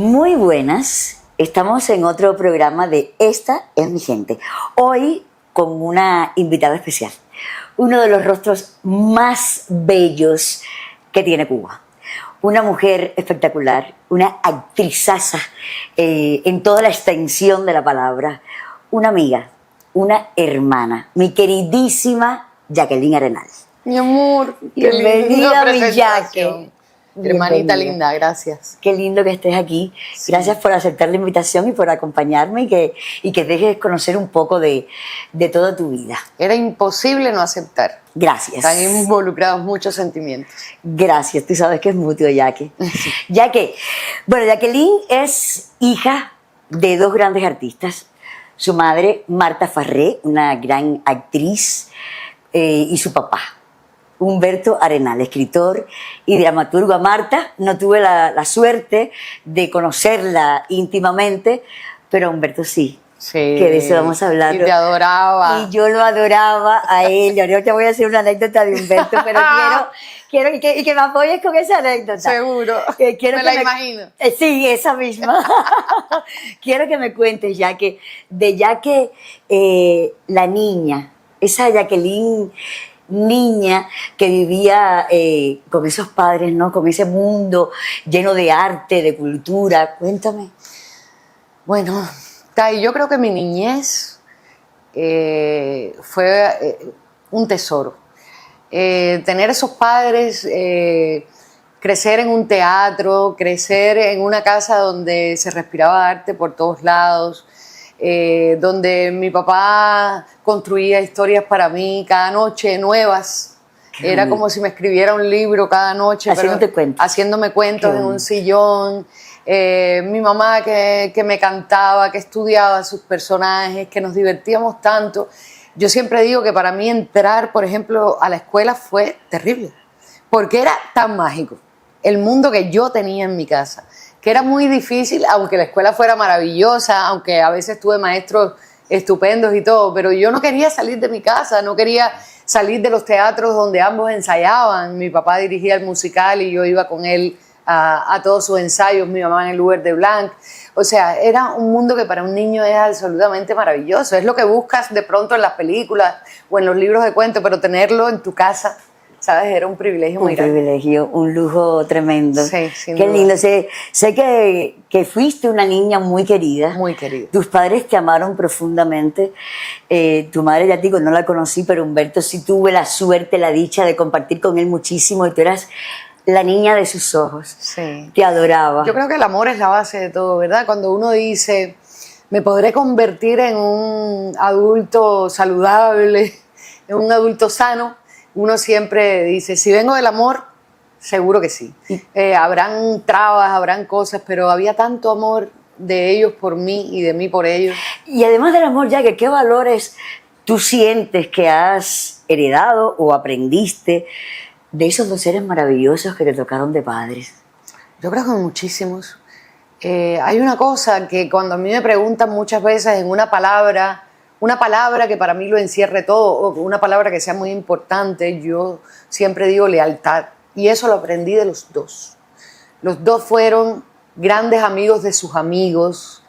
Muy buenas, estamos en otro programa de Esta es mi gente. Hoy con una invitada especial, uno de los rostros más bellos que tiene Cuba. Una mujer espectacular, una actrizaza en toda la extensión de la palabra, una amiga, una hermana, mi queridísima Jacqueline Arenal. Mi amor, bienvenida, mi Jackie. Hermanita linda, gracias. Qué lindo que estés aquí. Sí. Gracias por aceptar la invitación y por acompañarme y que dejes conocer un poco de toda tu vida. Era imposible no aceptar. Gracias. Están involucrados muchos sentimientos. Gracias, tú sabes que es mutuo, Jackie. Bueno, Jacqueline es hija de dos grandes artistas. Su madre, Marta Farré, una gran actriz, y su papá, Humberto Arenal, escritor y dramaturgo. A Marta no tuve la suerte de conocerla íntimamente, pero a Humberto sí. Sí. Que de eso vamos a hablar. Y te adoraba. Y yo lo adoraba a él. Yo te voy a hacer una anécdota de Humberto, pero quiero que me apoyes con esa anécdota. Seguro. Quiero me imagino. Sí, esa misma. Quiero que me cuentes, ya que la niña, esa Jacqueline niña que vivía con esos padres, ¿no? Con ese mundo lleno de arte, de cultura. Cuéntame. Bueno, yo creo que mi niñez fue un tesoro. Tener esos padres, crecer en un teatro, crecer en una casa donde se respiraba arte por todos lados, donde mi papá construía historias para mí cada noche nuevas. Era como si me escribiera un libro cada noche, haciéndome cuentos en un sillón. Mi mamá que me cantaba, que estudiaba sus personajes, que nos divertíamos tanto. Yo siempre digo que para mí entrar, por ejemplo, a la escuela fue terrible, porque era tan mágico el mundo que yo tenía en mi casa, que era muy difícil, aunque la escuela fuera maravillosa, aunque a veces tuve maestros estupendos y todo, pero yo no quería salir de mi casa, no quería salir de los teatros donde ambos ensayaban. Mi papá dirigía el musical y yo iba con él a todos sus ensayos, mi mamá en el Uber de Blanc. O sea, era un mundo que para un niño es absolutamente maravilloso. Es lo que buscas de pronto en las películas o en los libros de cuentos, pero tenerlo en tu casa, ¿sabes? Era un privilegio muy grande. Un privilegio, un lujo tremendo. Sí, sin Qué duda. lindo. Sé que fuiste una niña muy querida. Muy querida. Tus padres te amaron profundamente. Tu madre, ya te digo, no la conocí, pero Humberto sí tuve la suerte, la dicha de compartir con él muchísimo y tú eras la niña de sus ojos. Sí. Te adoraba. Yo creo que el amor es la base de todo, ¿verdad? Cuando uno dice, me podré convertir en un adulto saludable, en un adulto sano, uno siempre dice, si vengo del amor, seguro que sí. Habrán trabas, habrán cosas, pero había tanto amor de ellos por mí y de mí por ellos. Y además del amor, Jackie, ¿qué valores tú sientes que has heredado o aprendiste de esos dos seres maravillosos que te tocaron de padres? Yo creo que muchísimos. Hay una cosa que cuando a mí me preguntan muchas veces en una palabra que para mí lo encierre todo, o una palabra que sea muy importante, yo siempre digo lealtad. Y eso lo aprendí de los dos. Los dos fueron grandes amigos de sus amigos,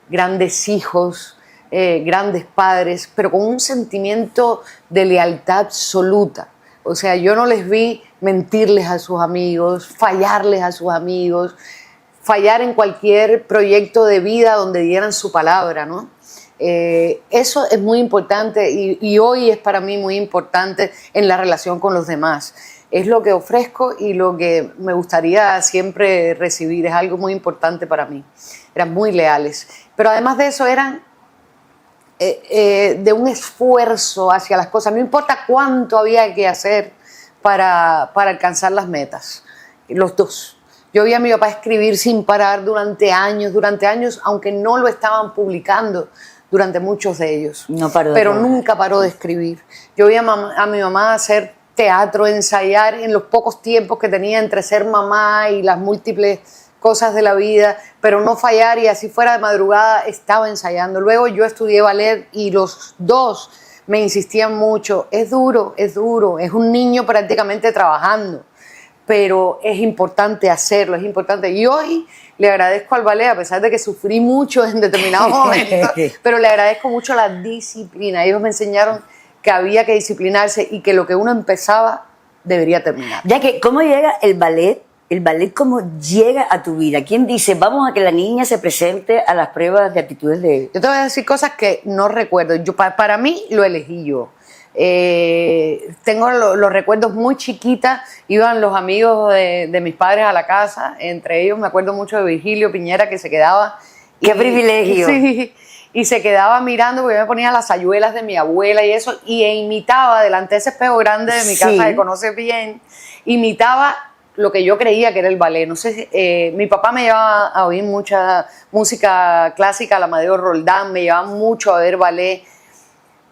grandes hijos, grandes padres, pero con un sentimiento de lealtad absoluta. O sea, yo no les vi mentirles a sus amigos, fallarles a sus amigos, fallar en cualquier proyecto de vida donde dieran su palabra, ¿no? Eso es muy importante y hoy es para mí muy importante en la relación con los demás. Es lo que ofrezco y lo que me gustaría siempre recibir. Es algo muy importante para mí. Eran muy leales. Pero además de eso eran de un esfuerzo hacia las cosas. No importa cuánto había que hacer para alcanzar las metas. Los dos. Yo vi a mi papá escribir sin parar durante años, aunque no lo estaban publicando durante muchos de ellos. No paró pero nunca paró de escribir. Yo vi a mi mamá hacer teatro, ensayar en los pocos tiempos que tenía entre ser mamá y las múltiples cosas de la vida, pero no fallar, y así fuera de madrugada estaba ensayando. Luego yo estudié ballet y los dos me insistían mucho, es duro, es un niño prácticamente trabajando, pero es importante hacerlo, es importante. Y hoy le agradezco al ballet, a pesar de que sufrí mucho en determinados momentos, pero le agradezco mucho la disciplina. Ellos me enseñaron que había que disciplinarse y que lo que uno empezaba debería terminar. Ya que, ¿cómo llega el ballet? El ballet, ¿cómo llega a tu vida? ¿Quién dice, vamos a que la niña se presente a las pruebas de aptitudes de...? Yo te voy a decir cosas que no recuerdo. Para mí lo elegí yo. Tengo los recuerdos muy chiquitas. Iban los amigos de mis padres a la casa. Entre ellos me acuerdo mucho de Virgilio Piñera, que se quedaba... ¡Qué privilegio! Sí, y se quedaba mirando, porque yo me ponía las sayuelas de mi abuela y eso, e imitaba delante de ese espejo grande de mi casa, que conoces bien, imitaba lo que yo creía que era el ballet. No sé, mi papá me llevaba a oír mucha música clásica, la Amadeo Roldán, me llevaba mucho a ver ballet,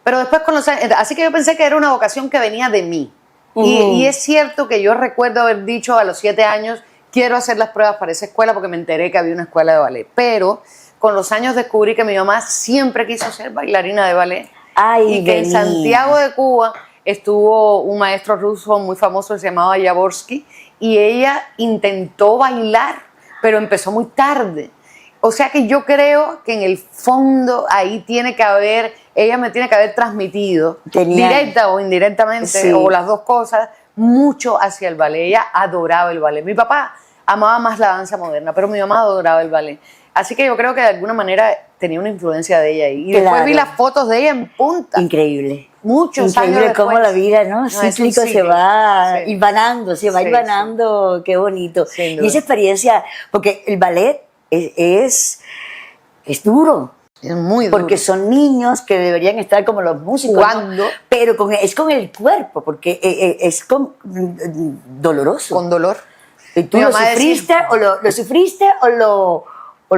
pero después con los años, así que yo pensé que era una vocación que venía de mí. Y es cierto que yo recuerdo haber dicho a los 7 años, quiero hacer las pruebas para esa escuela, porque me enteré que había una escuela de ballet, pero con los años descubrí que mi mamá siempre quiso ser bailarina de ballet. Ay, y que en Santiago de Cuba estuvo un maestro ruso muy famoso que se llamaba Yavorsky, y ella intentó bailar, pero empezó muy tarde. O sea que yo creo que en el fondo ahí tiene que haber, ella me tiene que haber transmitido, directa o indirectamente, o las dos cosas, mucho hacia el ballet. Ella adoraba el ballet. Mi papá amaba más la danza moderna, pero mi mamá adoraba el ballet. Así que yo creo que de alguna manera tenía una influencia de ella ahí. Y después vi las fotos de ella en punta. Increíble. Muchos años después. Increíble cómo la vida, ¿no? Cíclico se va hilvanando, se va hilvanando. Qué bonito. Y esa experiencia, porque el ballet es duro. Es muy duro. Porque son niños que deberían estar como los músicos, jugando, ¿no? Pero es con el cuerpo, porque es doloroso. Con dolor. ¿Y tú lo sufriste, lo sufriste o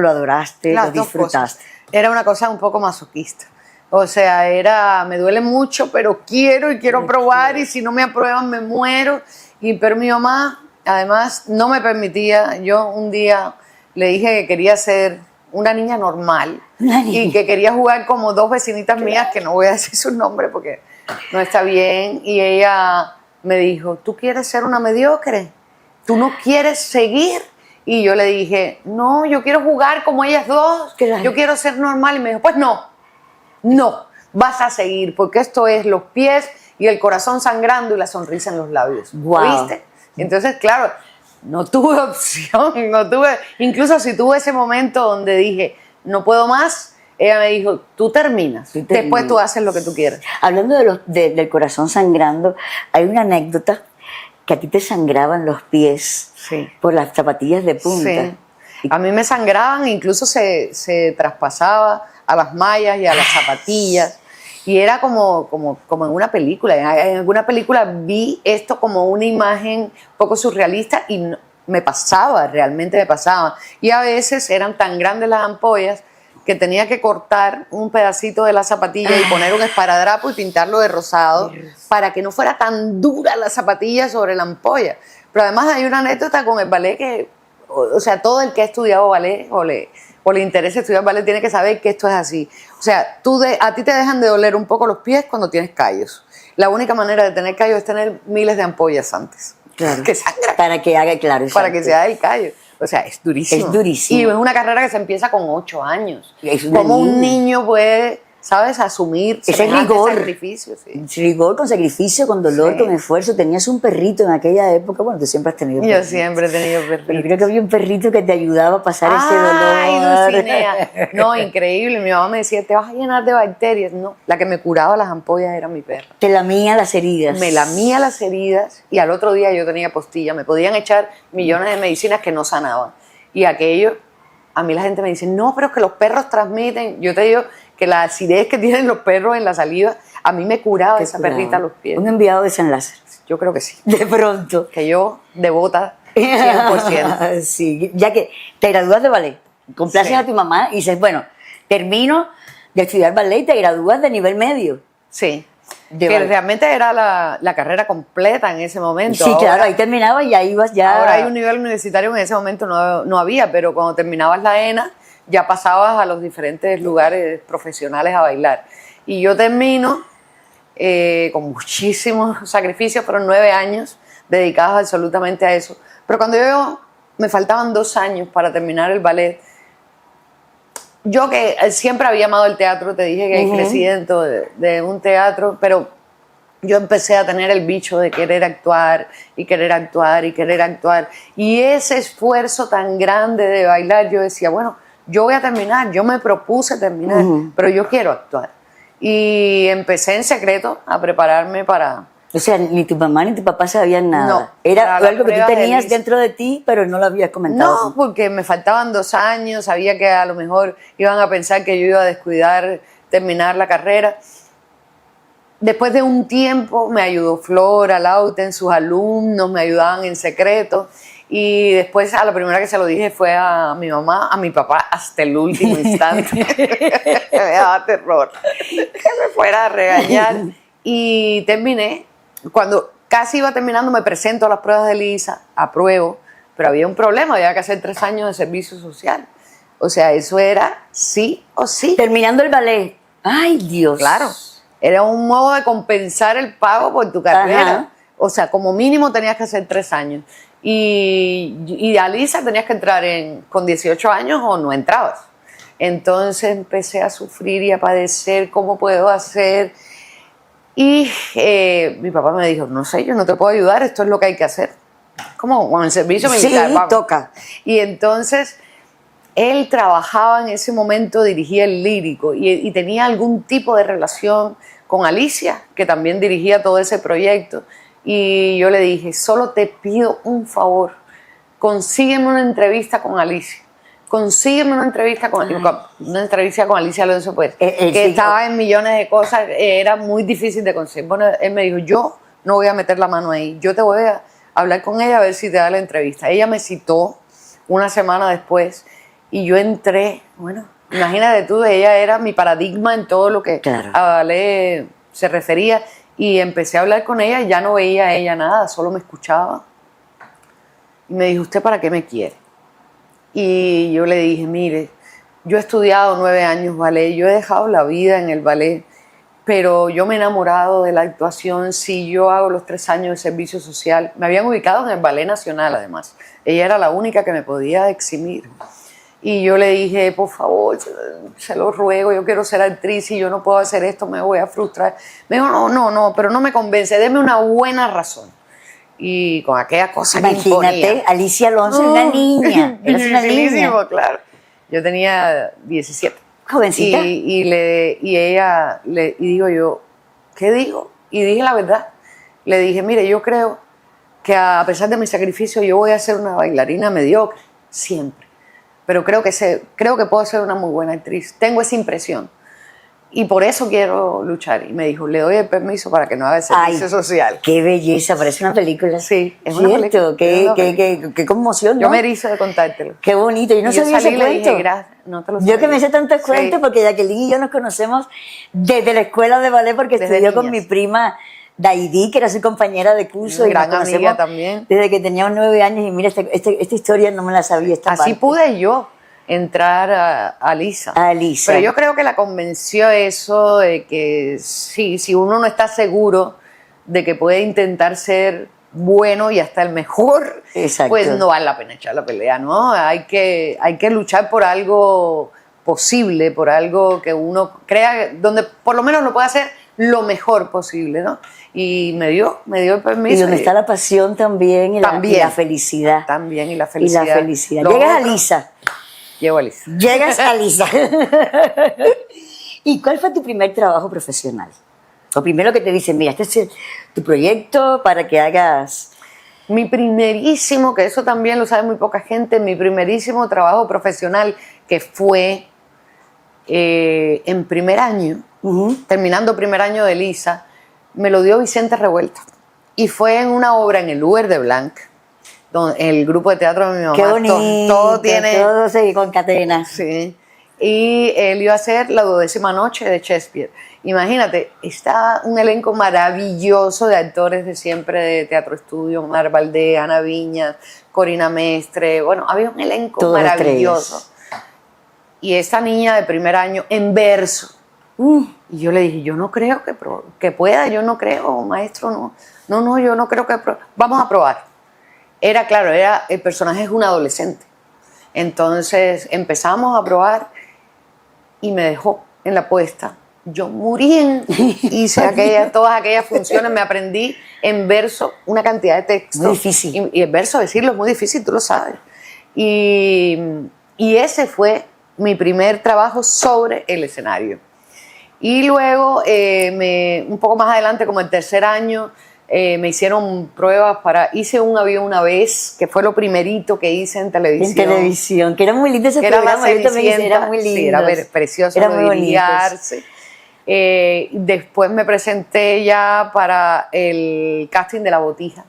lo adoraste, lo disfrutaste? Era una cosa un poco masoquista. O sea, me duele mucho, pero quiero probar, y si no me aprueban me muero. Pero mi mamá, además, no me permitía. Yo un día le dije que quería ser una niña normal y que quería jugar como 2 vecinitas mías, que no voy a decir su nombre porque no está bien, y ella me dijo, ¿tú quieres ser una mediocre? ¿Tú no quieres seguir? Y yo le dije, no, yo quiero jugar como ellas dos, yo quiero ser normal. Y me dijo, pues no, vas a seguir, porque esto es los pies y el corazón sangrando y la sonrisa en los labios. Wow. ¿Viste? Entonces, claro, no tuve opción, incluso si tuve ese momento donde dije, no puedo más, ella me dijo, tú terminas, después tú haces lo que tú quieras. Hablando del corazón sangrando, hay una anécdota que a ti te sangraban los pies por las zapatillas de punta. Sí. A mí me sangraban, incluso se traspasaba a las mallas y a las zapatillas. Y era como en una película. En alguna película vi esto como una imagen un poco surrealista y me pasaba, realmente me pasaba. Y a veces eran tan grandes las ampollas que tenía que cortar un pedacito de la zapatilla y poner un esparadrapo y pintarlo de rosado para que no fuera tan dura la zapatilla sobre la ampolla. Pero además hay una anécdota con el ballet que, o sea, todo el que ha estudiado ballet o le interesa estudiar ballet tiene que saber que esto es así. O sea, a ti te dejan de doler un poco los pies cuando tienes callos. La única manera de tener callos es tener miles de ampollas antes. Claro. Que sangran. Para que haga, claro. Para que se haga el callo. O sea, es durísimo. Es durísimo. Y es una carrera que se empieza con 8 años. ¿Cómo un niño puede, sabes, asumir ese rigor? Sacrificio, rigor, con sacrificio, con dolor, con esfuerzo. Tenías un perrito en aquella época. Bueno, tú siempre has tenido perrito. Yo siempre he tenido perrito. Pero creo que había un perrito que te ayudaba a pasar ese dolor. Ay, Dulcinea. No, increíble. Mi mamá me decía, te vas a llenar de bacterias. No, la que me curaba las ampollas era mi perra. Te lamía las heridas. Me lamía las heridas y al otro día yo tenía postilla. Me podían echar millones de medicinas que no sanaban. Y aquello, a mí la gente me dice, no, pero es que los perros transmiten. Yo te digo que la acidez que tienen los perros en la saliva, a mí me curaba esa perrita a los pies. Un enviado de San Lázaro. Yo creo que sí. De pronto. Que yo, devota, 100%. Sí, ya que te gradúas de ballet, complaces a tu mamá y dices, bueno, termino de estudiar ballet y te gradúas de nivel medio. Sí. Que realmente era la carrera completa en ese momento. Sí, claro, ahí terminaba y ahí ibas ya. Ahora hay un nivel universitario que en ese momento no había, pero cuando terminabas la ENA ya pasabas a los diferentes lugares profesionales a bailar. Y yo termino con muchísimos sacrificios, fueron 9 años dedicadas absolutamente a eso. Pero cuando me faltaban 2 años para terminar el ballet, yo que siempre había amado el teatro, te dije que crecí dentro de un teatro, pero yo empecé a tener el bicho de querer actuar y querer actuar y querer actuar. Y ese esfuerzo tan grande de bailar, yo decía, bueno, yo voy a terminar, yo me propuse terminar, pero yo quiero actuar. Y empecé en secreto a prepararme para... O sea, ni tu mamá ni tu papá sabían nada. No, Era algo que tú tenías de dentro de ti, pero no lo habías comentado. No, porque me faltaban 2 años, sabía que a lo mejor iban a pensar que yo iba a descuidar terminar la carrera. Después de un tiempo me ayudó Flora, Lauten, sus alumnos, me ayudaban en secreto. Y después a la primera que se lo dije fue a mi mamá, a mi papá, hasta el último instante. Me daba terror que me fuera a regañar. Y terminé. Cuando casi iba terminando me presento a las pruebas de Lisa, apruebo, pero había un problema, había que hacer 3 años de servicio social. O sea, eso era sí o sí. Terminando el ballet. ¡Ay, Dios! Claro. Era un modo de compensar el pago por tu carrera. Ajá. O sea, como mínimo tenías que hacer 3 años. Y a Lisa tenías que entrar con 18 años o no entrabas. Entonces empecé a sufrir y a padecer cómo puedo hacer. Y mi papá me dijo, no sé, yo no te puedo ayudar, esto es lo que hay que hacer. Como con el servicio militar. Sí, vamos. toca. Y entonces él trabajaba en ese momento, dirigía el Lírico y tenía algún tipo de relación con Alicia, que también dirigía todo ese proyecto. Y yo le dije, solo te pido un favor, consígueme una entrevista con Alicia. Consígueme una entrevista con Alicia Alonso, pues, que estaba en millones de cosas, era muy difícil de conseguir. Bueno, él me dijo, yo no voy a meter la mano ahí, yo te voy a hablar con ella a ver si te da la entrevista. Ella me citó una semana después y yo entré, bueno, imagínate tú, ella era mi paradigma en todo lo que a ballet se refería, y empecé a hablar con ella y ya no veía a ella nada, solo me escuchaba. Y me dijo, ¿usted para qué me quiere? Y yo le dije, mire, yo he estudiado 9 años ballet, yo he dejado la vida en el ballet, pero yo me he enamorado de la actuación. Si yo hago los 3 años de servicio social, me habían ubicado en el Ballet Nacional además, ella era la única que me podía eximir. Y yo le dije, por favor, se lo ruego, yo quiero ser actriz y yo no puedo hacer esto, me voy a frustrar. Me dijo, no, pero no me convence, deme una buena razón. Y con aquella cosa que imponía. Imagínate, Alicia Alonso es una niña, eres una niña. Claro. Yo tenía 17. Jovencita. Y digo yo, ¿qué digo? Y dije la verdad. Le dije, mire, yo creo que a pesar de mi sacrificio yo voy a ser una bailarina mediocre, siempre. Pero creo que puedo ser una muy buena actriz. Tengo esa impresión. Y por eso quiero luchar. Y me dijo, le doy el permiso para que no haga el servicio social. ¡Qué belleza! Parece una película. Sí, es una película. Qué conmoción, ¿no? Yo me erizo de contártelo. Qué bonito. Yo no sabía ese cuento. Dije, no te lo sabía. Yo que me sé tantos cuentos, porque Jacqueline y yo nos conocemos desde la escuela de ballet, porque estudió con mi prima Daidí, que era su compañera de curso. Una gran amiga también. Desde que teníamos 9 años. Y mira, esta historia no me la sabía. Así pude yo entrar a Lisa. A Lisa. Pero yo creo que la convenció eso de que si uno no está seguro de que puede intentar ser bueno y hasta el mejor, exacto, pues no vale la pena echar la pelea, ¿no? Hay que luchar por algo posible, por algo que uno crea, donde por lo menos lo pueda hacer lo mejor posible, ¿no? Y me dio el permiso. Y donde está la pasión también y la felicidad. También, y la felicidad. Y la felicidad. Llegas a Lisa. Llego a Lisa. Llegas a Lisa. ¿Y cuál fue tu primer trabajo profesional? Lo primero que te dicen, mira, este es tu proyecto para que hagas... Mi primerísimo, que eso también lo sabe muy poca gente, mi primerísimo trabajo profesional, que fue en primer año, terminando primer año de Lisa, me lo dio Vicente Revuelta. Y fue en una obra en el Uber de Blanc, el grupo de teatro de mi mamá. Qué bonito, todo tiene... todo se concatena. Sí. Y él iba a hacer La 12ª noche de Shakespeare. Imagínate, está un elenco maravilloso de actores de siempre de Teatro Estudio, Mar Valdés, Ana Viñas, Corina Mestre. Bueno, había un elenco todas maravilloso. Y esta niña de primer año en verso. Y yo le dije, yo no creo que pueda, yo no creo, maestro, no. no, yo no creo que... Vamos a probar. Claro, el personaje es un adolescente. Entonces empezamos a probar y me dejó en la puesta. Yo morí hice todas aquellas funciones, me aprendí en verso una cantidad de texto. Muy difícil. Y el verso decirlo es muy difícil, tú lo sabes. Y ese fue mi primer trabajo sobre el escenario. Y luego, un poco más adelante, como el tercer año, me hicieron pruebas hice un avión una vez, que fue lo primerito que hice en televisión. En televisión, que era muy lindo ese programa. Yo también hice, era muy lindo. Sí, era precioso, era muy bonito. Después me presenté ya para el casting de La Botija.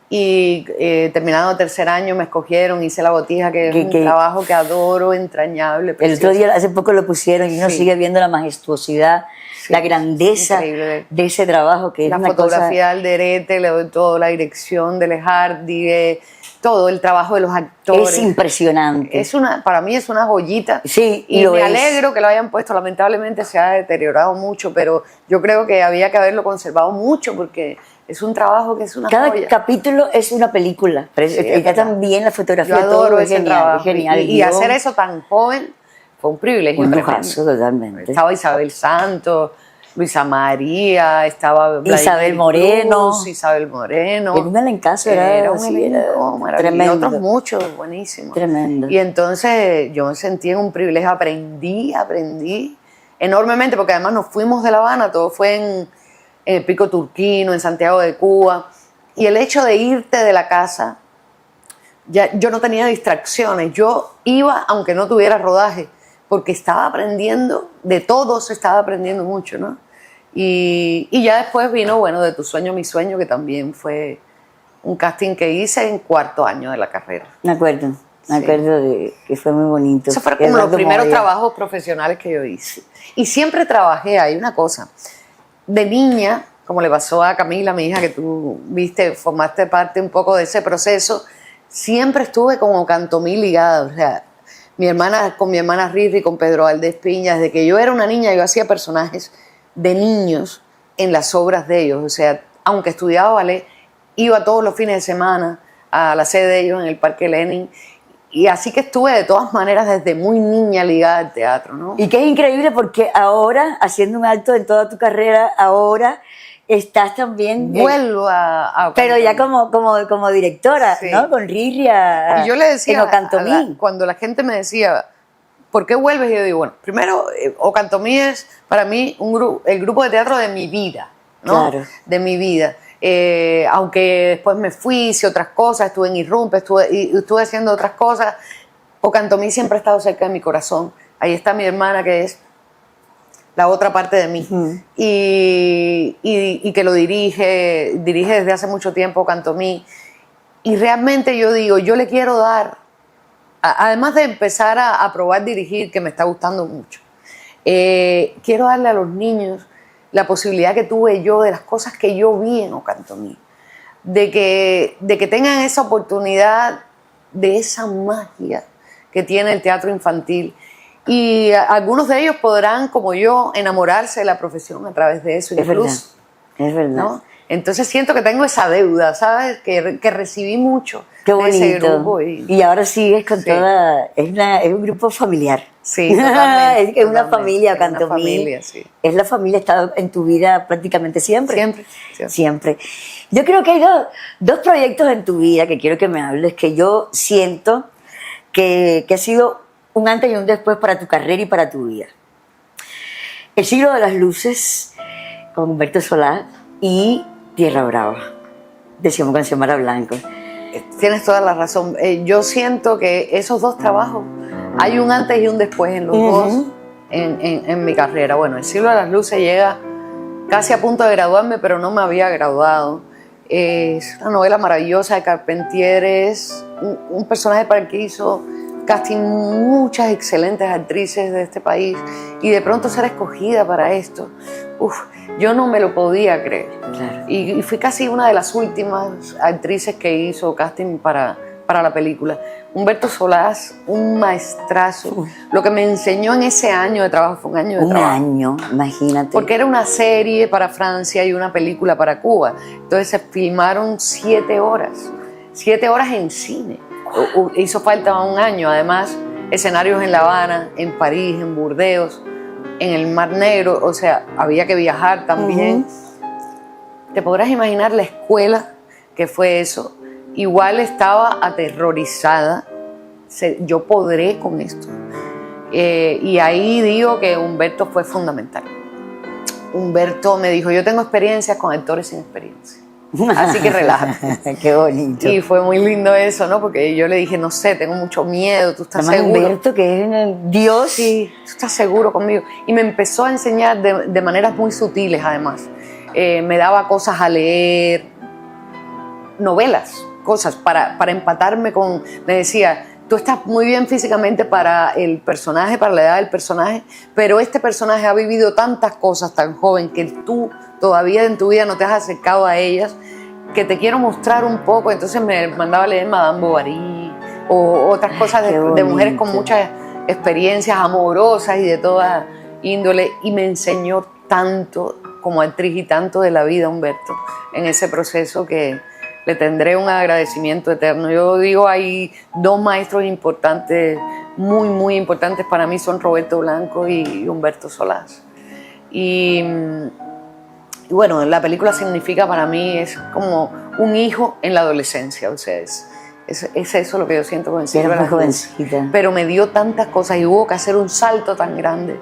Y terminando el tercer año me escogieron, hice La Botija, que es un trabajo que adoro, entrañable. Precioso. El otro día, hace poco lo pusieron y uno sigue viendo la majestuosidad, la grandeza de ese trabajo, que es una cosa... La fotografía del Alderete, le doy todo, la dirección de Lejardi, todo el trabajo de los actores. Es impresionante. Para mí es una joyita. Sí, y me alegro que lo hayan puesto. Lamentablemente se ha deteriorado mucho, pero yo creo que había que haberlo conservado mucho porque es un trabajo que es una joya. Cada capítulo es una película. Pero ella también la fotografía, yo adoro todo ese genial, trabajo. Genial. Y hacer eso tan joven fue un privilegio. Un lujazo, totalmente. Estaba Isabel Santos, Luisa María, estaba Isabel Moreno. Isabel Moreno. Era un elencazo, era un elenco tremendo. Y otros muchos, buenísimos. Tremendo. Y entonces yo me sentí en un privilegio, aprendí enormemente, porque además nos fuimos de La Habana, todo fue en el Pico Turquino, en Santiago de Cuba. Y el hecho de irte de la casa, yo no tenía distracciones, yo iba aunque no tuviera rodaje, porque estaba aprendiendo, de todos estaba aprendiendo mucho, ¿no? Y ya después vino, bueno, De tu sueño, mi sueño, que también fue un casting que hice en cuarto año de la carrera. Me acuerdo de que fue muy bonito. Eso fue como los primeros trabajos profesionales que yo hice. Y siempre trabajé, hay una cosa, de niña, como le pasó a Camila, mi hija, que tú viste, formaste parte un poco de ese proceso, siempre estuve como cantomí ligada, o sea, con mi hermana Riri, con Pedro Valdés Piña, desde que yo era una niña yo hacía personajes de niños en las obras de ellos, o sea, aunque estudiaba ballet, iba todos los fines de semana a la sede de ellos en el Parque Lenin, y así que estuve de todas maneras desde muy niña ligada al teatro, ¿no? Y que es increíble porque ahora, haciendo un alto en toda tu carrera, ahora estás también... Vuelvo a pero ya como directora, sí, ¿no? Con Riri y yo le decía, en Ocantomí. Cuando la gente me decía, ¿por qué vuelves? Y yo digo, bueno, primero, Ocantomí es para mí el grupo de teatro de mi vida, ¿no? Claro. De mi vida. Aunque después me fui, hice otras cosas, estuve en Irrumpe, estuve haciendo otras cosas, Ocantomí siempre ha estado cerca de mi corazón. Ahí está mi hermana, que es la otra parte de mí, y que lo dirige desde hace mucho tiempo Ocantomí, y realmente yo digo, yo le quiero dar, además de empezar a probar dirigir, que me está gustando mucho, quiero darle a los niños la posibilidad que tuve yo de las cosas que yo vi en Ocantomí, de que tengan esa oportunidad de esa magia que tiene el teatro infantil. Y algunos de ellos podrán, como yo, enamorarse de la profesión a través de eso. Incluso, es verdad. ¿no? Entonces siento que tengo esa deuda, ¿sabes? Que recibí mucho. Qué bonito. De ese grupo. Y ahora sigues con toda... Es un grupo familiar. Sí, totalmente. Es una familia, Ocantomí. Una familia, sí. Es la familia, ha estado en tu vida prácticamente siempre. Siempre. Yo creo que hay dos proyectos en tu vida que quiero que me hables, que yo siento que ha sido un antes y un después para tu carrera y para tu vida. El siglo de las luces, con Humberto Solá, y Tierra Brava, decíamos con Xiomara Blanco. Tienes toda la razón. Yo siento que esos dos trabajos, hay un antes y un después en los dos en mi carrera. Bueno, El siglo de las luces llega casi a punto de graduarme, pero no me había graduado. Es una novela maravillosa de Carpentier, es un personaje para el que hizo casting muchas excelentes actrices de este país, y de pronto ser escogida para esto, yo no me lo podía creer. Claro. Y fui casi una de las últimas actrices que hizo casting para para la película. Humberto Solás, un maestrazo. Lo que me enseñó en ese año de trabajo fue un año de trabajo. Un año, imagínate. Porque era una serie para Francia y una película para Cuba. Entonces se filmaron 7 horas. 7 horas en cine. Hizo falta un año. Además, escenarios en La Habana, en París, en Burdeos, en el Mar Negro. O sea, había que viajar también. Te podrás imaginar la escuela que fue eso. Igual estaba aterrorizada. Yo podré con esto. Y ahí digo que Humberto fue fundamental. Humberto me dijo, yo tengo experiencias con actores sin experiencia. Así que relájate. Qué bonito. Y fue muy lindo eso, ¿no? Porque yo le dije, no sé, tengo mucho miedo, ¿tú estás seguro? Humberto, que es el Dios. Sí, tú estás seguro conmigo. Y me empezó a enseñar de maneras muy sutiles, además. Me daba cosas a leer, novelas, cosas para empatarme con... Me decía, tú estás muy bien físicamente para el personaje, para la edad del personaje, pero este personaje ha vivido tantas cosas tan joven que tú todavía en tu vida no te has acercado a ellas, que te quiero mostrar un poco. Entonces me mandaba a leer Madame Bovary o otras cosas de mujeres con muchas experiencias amorosas y de toda índole, y me enseñó tanto como actriz y tanto de la vida Humberto en ese proceso que le tendré un agradecimiento eterno. Yo digo, hay 2 maestros importantes, muy, muy importantes para mí, son Roberto Blanco y Humberto Solás. Y bueno, la película significa para mí, es como un hijo en la adolescencia, o sea, es eso lo que yo siento con el Silva. Era muy jovencita. Pero me dio tantas cosas y hubo que hacer un salto tan grande,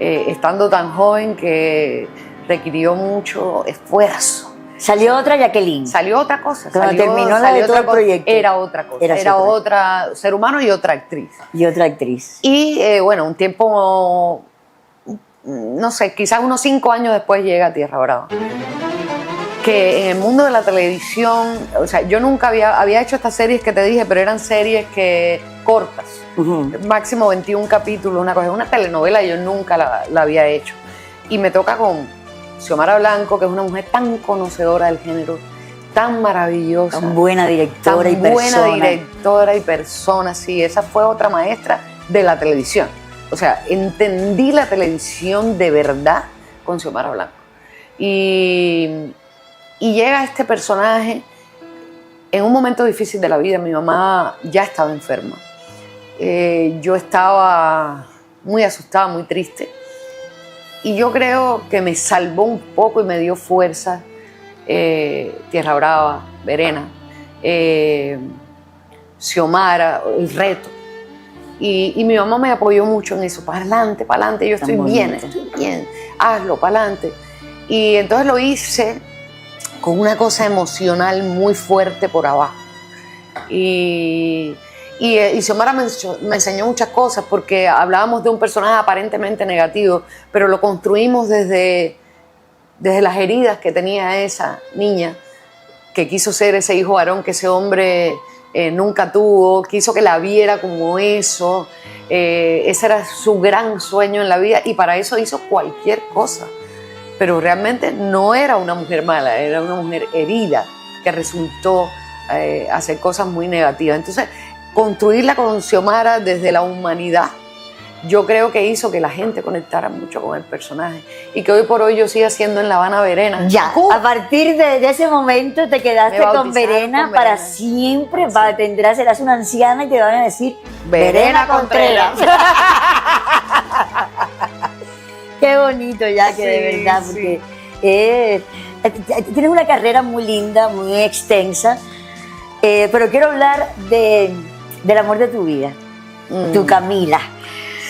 estando tan joven, que requirió mucho esfuerzo. Salió otra Jacqueline. Salió otra cosa. Cuando terminó la de todo el proyecto. Era otra cosa. Era otra ser humano y otra actriz. Y otra actriz. Y bueno, un tiempo, no sé, quizás unos 5 años después llega a Tierra Brava. Que en el mundo de la televisión, o sea, yo nunca había hecho estas series que te dije, pero eran series cortas. Máximo 21 capítulos, una telenovela yo nunca la había hecho. Y me toca con Xiomara Blanco, que es una mujer tan conocedora del género, tan maravillosa. Tan buena directora y persona. Buena directora y persona, sí. Esa fue otra maestra de la televisión. O sea, entendí la televisión de verdad con Xiomara Blanco. Y llega este personaje en un momento difícil de la vida. Mi mamá ya estaba enferma. Yo estaba muy asustada, muy triste. Y yo creo que me salvó un poco y me dio fuerza Tierra Brava, Verena, Xiomara, El Reto. Y mi mamá me apoyó mucho en eso. Para adelante, yo estoy bien, hazlo, para adelante. Y entonces lo hice con una cosa emocional muy fuerte por abajo. Y Xiomara me enseñó muchas cosas, porque hablábamos de un personaje aparentemente negativo, pero lo construimos desde las heridas que tenía esa niña, que quiso ser ese hijo varón que ese hombre nunca tuvo, quiso que la viera como eso. Ese era su gran sueño en la vida, y para eso hizo cualquier cosa. Pero realmente no era una mujer mala, era una mujer herida que resultó hacer cosas muy negativas. Entonces, construirla con Xiomara desde la humanidad, yo creo que hizo que la gente conectara mucho con el personaje, y que hoy por hoy yo siga siendo en La Habana Verena. Ya, a partir de ese momento te quedaste con Verena para siempre. Sí. Serás una anciana y te van a decir Verena Contreras. Qué bonito, ya, que sí, de verdad, porque tienes una carrera muy linda, muy extensa, pero quiero hablar del amor de tu vida, tu Camila.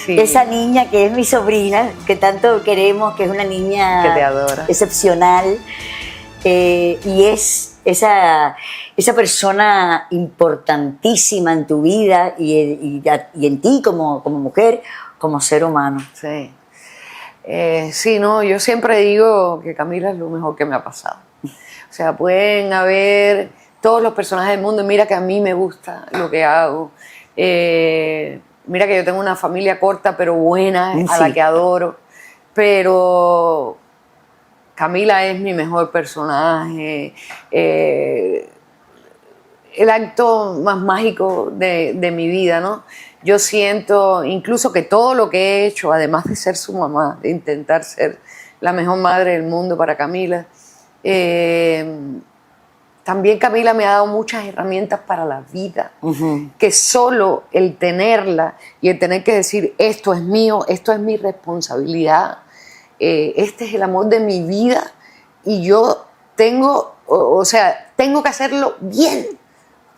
Sí. Esa niña que es mi sobrina, que tanto queremos, que es una niña que te adora, excepcional, y es esa persona importantísima en tu vida y en ti como mujer, como ser humano. Sí. Sí, no, yo siempre digo que Camila es lo mejor que me ha pasado. O sea, pueden haber todos los personajes del mundo, y mira que a mí me gusta lo que hago. Mira que yo tengo una familia corta pero buena, sí, a la que adoro. Pero Camila es mi mejor personaje. el acto más mágico de mi vida, ¿no? Yo siento incluso que todo lo que he hecho, además de ser su mamá, de intentar ser la mejor madre del mundo para Camila, también Camila me ha dado muchas herramientas para la vida, que solo el tenerla y el tener que decir esto es mío, esto es mi responsabilidad, este es el amor de mi vida y yo tengo, o sea, tengo que hacerlo bien,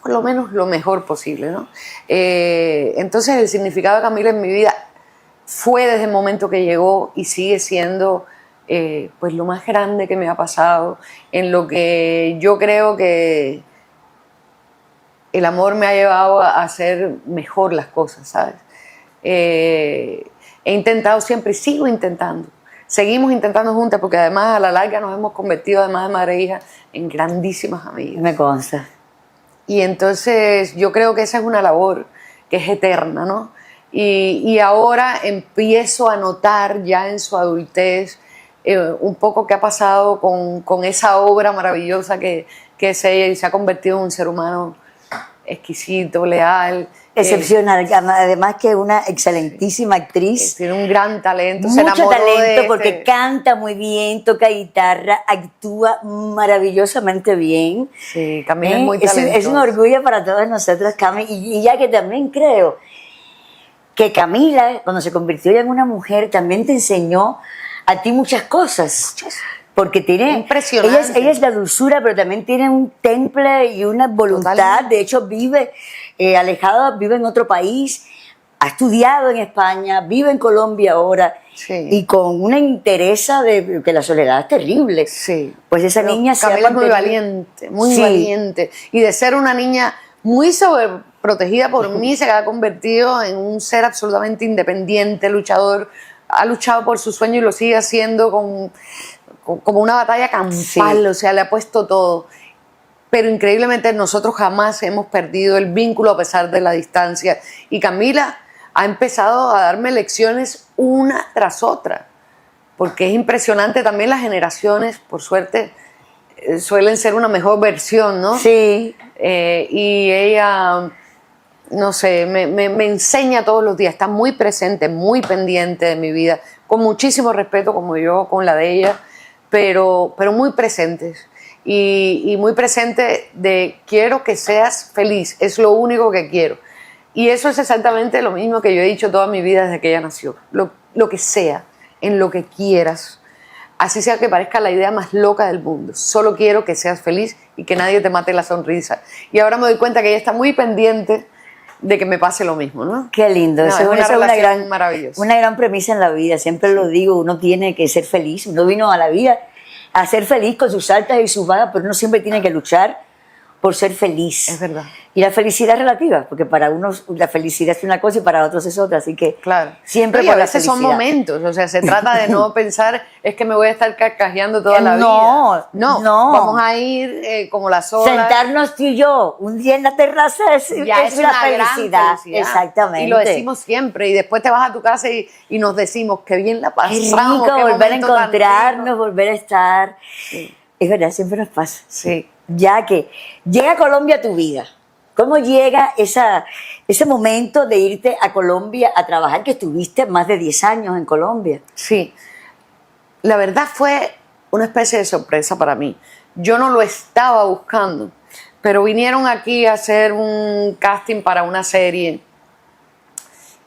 por lo menos lo mejor posible, ¿no? Entonces el significado de Camila en mi vida fue desde el momento que llegó y sigue siendo pues lo más grande que me ha pasado, en lo que yo creo que el amor me ha llevado a hacer mejor las cosas, ¿sabes? He intentado siempre y sigo intentando. Seguimos intentando juntas porque además a la larga nos hemos convertido, además de madre e hija, en grandísimas amigas. Me consta. Y entonces yo creo que esa es una labor que es eterna, ¿no? Y ahora empiezo a notar ya en su adultez un poco qué ha pasado con esa obra maravillosa que es ella, y se ha convertido en un ser humano exquisito, leal. Excepcional, además que es una excelentísima actriz. Tiene un gran talento, Mucho se enamoró talento de porque canta muy bien, toca guitarra, actúa maravillosamente bien. Sí, Camila es muy talentosa. Es un orgullo para todas nosotras, Cami, y ya que también creo que Camila, cuando se convirtió ya en una mujer, también te enseñó a ti muchas cosas. Porque tiene, impresionante. Ella es la dulzura, pero también tiene un temple y una voluntad. Totalmente. De hecho, vive alejada, vive en otro país, ha estudiado en España, vive en Colombia ahora, sí. Y con una interesa de que la soledad es terrible. Sí. Pues esa niña se ha Camila es muy valiente, muy valiente. Y de ser una niña muy sobreprotegida por mí, se ha convertido en un ser absolutamente independiente, luchador. Ha luchado por su sueño y lo sigue haciendo como una batalla campal, sí. O sea, le ha puesto todo. Pero increíblemente nosotros jamás hemos perdido el vínculo a pesar de la distancia. Y Camila ha empezado a darme lecciones una tras otra, porque es impresionante también las generaciones, por suerte, suelen ser una mejor versión, ¿no? Sí. Y ella, no sé, me enseña todos los días, está muy presente, muy pendiente de mi vida, con muchísimo respeto como yo, con la de ella, pero muy presentes. Y muy presente de quiero que seas feliz, es lo único que quiero. Y eso es exactamente lo mismo que yo he dicho toda mi vida desde que ella nació. Lo que sea, en lo que quieras, así sea que parezca la idea más loca del mundo. Solo quiero que seas feliz y que nadie te mate la sonrisa. Y ahora me doy cuenta que ella está muy pendiente de que me pase lo mismo, ¿no? Qué lindo, no, eso es una gran, maravillosa. Una gran premisa en la vida, siempre lo digo, uno tiene que ser feliz, uno vino a la vida a ser feliz con sus altas y sus bajas, pero uno siempre tiene que luchar por ser feliz. Es verdad. Y la felicidad es relativa, porque para unos la felicidad es una cosa y para otros es otra, así que claro. siempre por la felicidad. Son momentos, o sea, se trata de no pensar es que me voy a estar carcajeando toda la vida. No, vamos a ir como las olas. Sentarnos tú y yo un día en la terraza es una felicidad. Exactamente. Y lo decimos siempre, y después te vas a tu casa y nos decimos qué bien la pasamos. Qué rico volver a encontrarnos, volver a estar. Sí. Es verdad, siempre nos pasa. Sí. Ya que llega a Colombia tu vida, ¿cómo llega ese momento de irte a Colombia a trabajar, que estuviste más de 10 años en Colombia? Sí, la verdad fue una especie de sorpresa para mí. Yo no lo estaba buscando, pero vinieron aquí a hacer un casting para una serie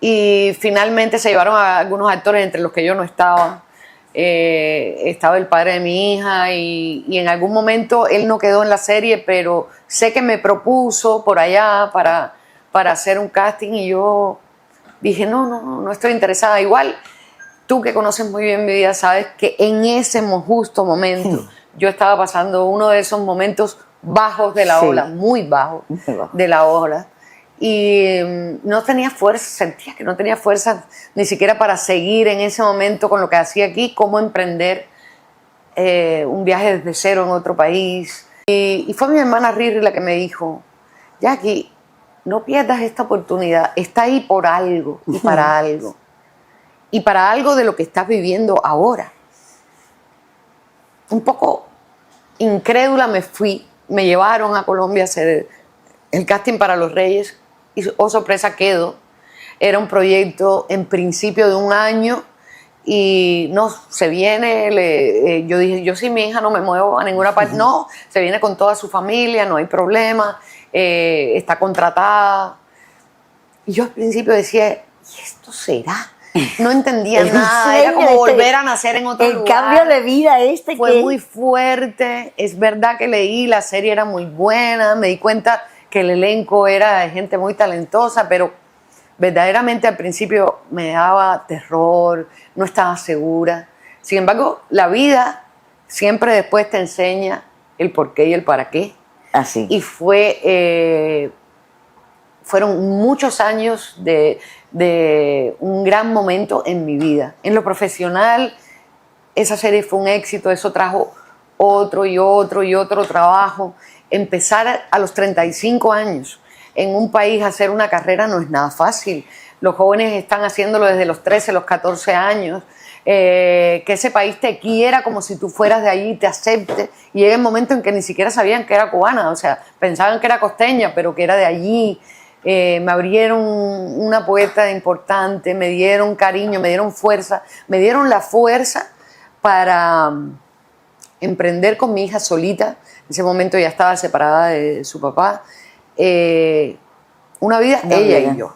y finalmente se llevaron a algunos actores entre los que yo no estaba. Estaba el padre de mi hija y en algún momento él no quedó en la serie, pero sé que me propuso por allá para hacer un casting y yo dije no estoy interesada. Igual tú que conoces muy bien mi vida sabes que en ese justo momento yo estaba pasando uno de esos momentos bajos de la ola, muy bajo de la ola. Y no tenía fuerza, sentía que no tenía fuerza ni siquiera para seguir en ese momento con lo que hacía aquí, cómo emprender un viaje desde cero en otro país. Y fue mi hermana Riri la que me dijo, Jackie, no pierdas esta oportunidad, está ahí por algo y para algo. Y para algo de lo que estás viviendo ahora. Un poco incrédula me fui, me llevaron a Colombia a hacer el casting para Los Reyes y, oh sorpresa, quedo. Era un proyecto en principio de 1 año y no, se viene, yo dije, yo sin mi hija no me muevo a ninguna parte. No, se viene con toda su familia, no hay problema, está contratada. Y yo al principio decía, ¿y esto será? No entendía nada, era como volver a nacer en otro lugar. El cambio de vida fue muy fuerte. Es verdad que leí, la serie era muy buena, me di cuenta que el elenco era de gente muy talentosa, pero verdaderamente al principio me daba terror, no estaba segura. Sin embargo, la vida siempre después te enseña el por qué y el para qué. Así. Y fueron muchos años de un gran momento en mi vida. En lo profesional, esa serie fue un éxito, eso trajo otro y otro y otro trabajo. Empezar a los 35 años en un país a hacer una carrera no es nada fácil. Los jóvenes están haciéndolo desde los 13, los 14 años. Que ese país te quiera como si tú fueras de allí, te acepte. Y llega el momento en que ni siquiera sabían que era cubana, o sea, pensaban que era costeña, pero que era de allí. Me abrieron una puerta importante, me dieron cariño, me dieron fuerza, me dieron la fuerza para emprender con mi hija solita. En ese momento ya estaba separada de su papá. Una vida, No, ella bien. y yo.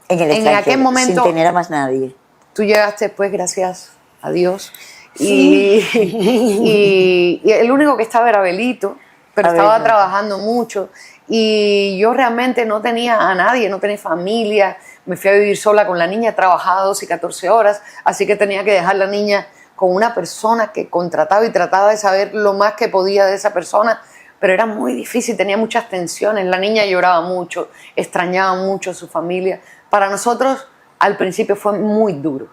En aquel momento, sin tener a más nadie. Tú llegaste después, gracias a Dios. Sí. Y el único que estaba era Belito, pero estaba trabajando mucho. Y yo realmente no tenía a nadie, no tenía familia. Me fui a vivir sola con la niña, trabajaba 12 y 14 horas, así que tenía que dejar la niña con una persona que contrataba y trataba de saber lo más que podía de esa persona, pero era muy difícil, tenía muchas tensiones. La niña lloraba mucho, extrañaba mucho a su familia. Para nosotros, al principio fue muy duro,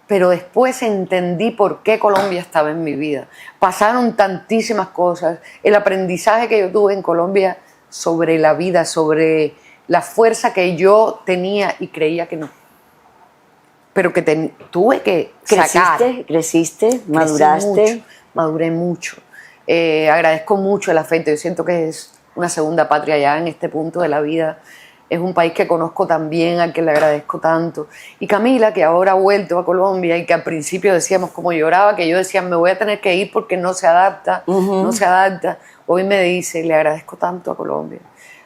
pero después entendí por qué Colombia estaba en mi vida. Pasaron tantísimas cosas, el aprendizaje que yo tuve en Colombia sobre la vida, sobre la fuerza que yo tenía y creía que no, pero que tuve que sacar. Creciste, maduraste. Maduré mucho. Agradezco mucho el afecto. Yo siento que es una segunda patria ya en este punto de la vida. Es un país que conozco también, al que le agradezco tanto. Y Camila, que ahora ha vuelto a Colombia y que al principio decíamos como lloraba, que yo decía, me voy a tener que ir porque no se adapta, no se adapta. Hoy me dice, le agradezco tanto a Colombia.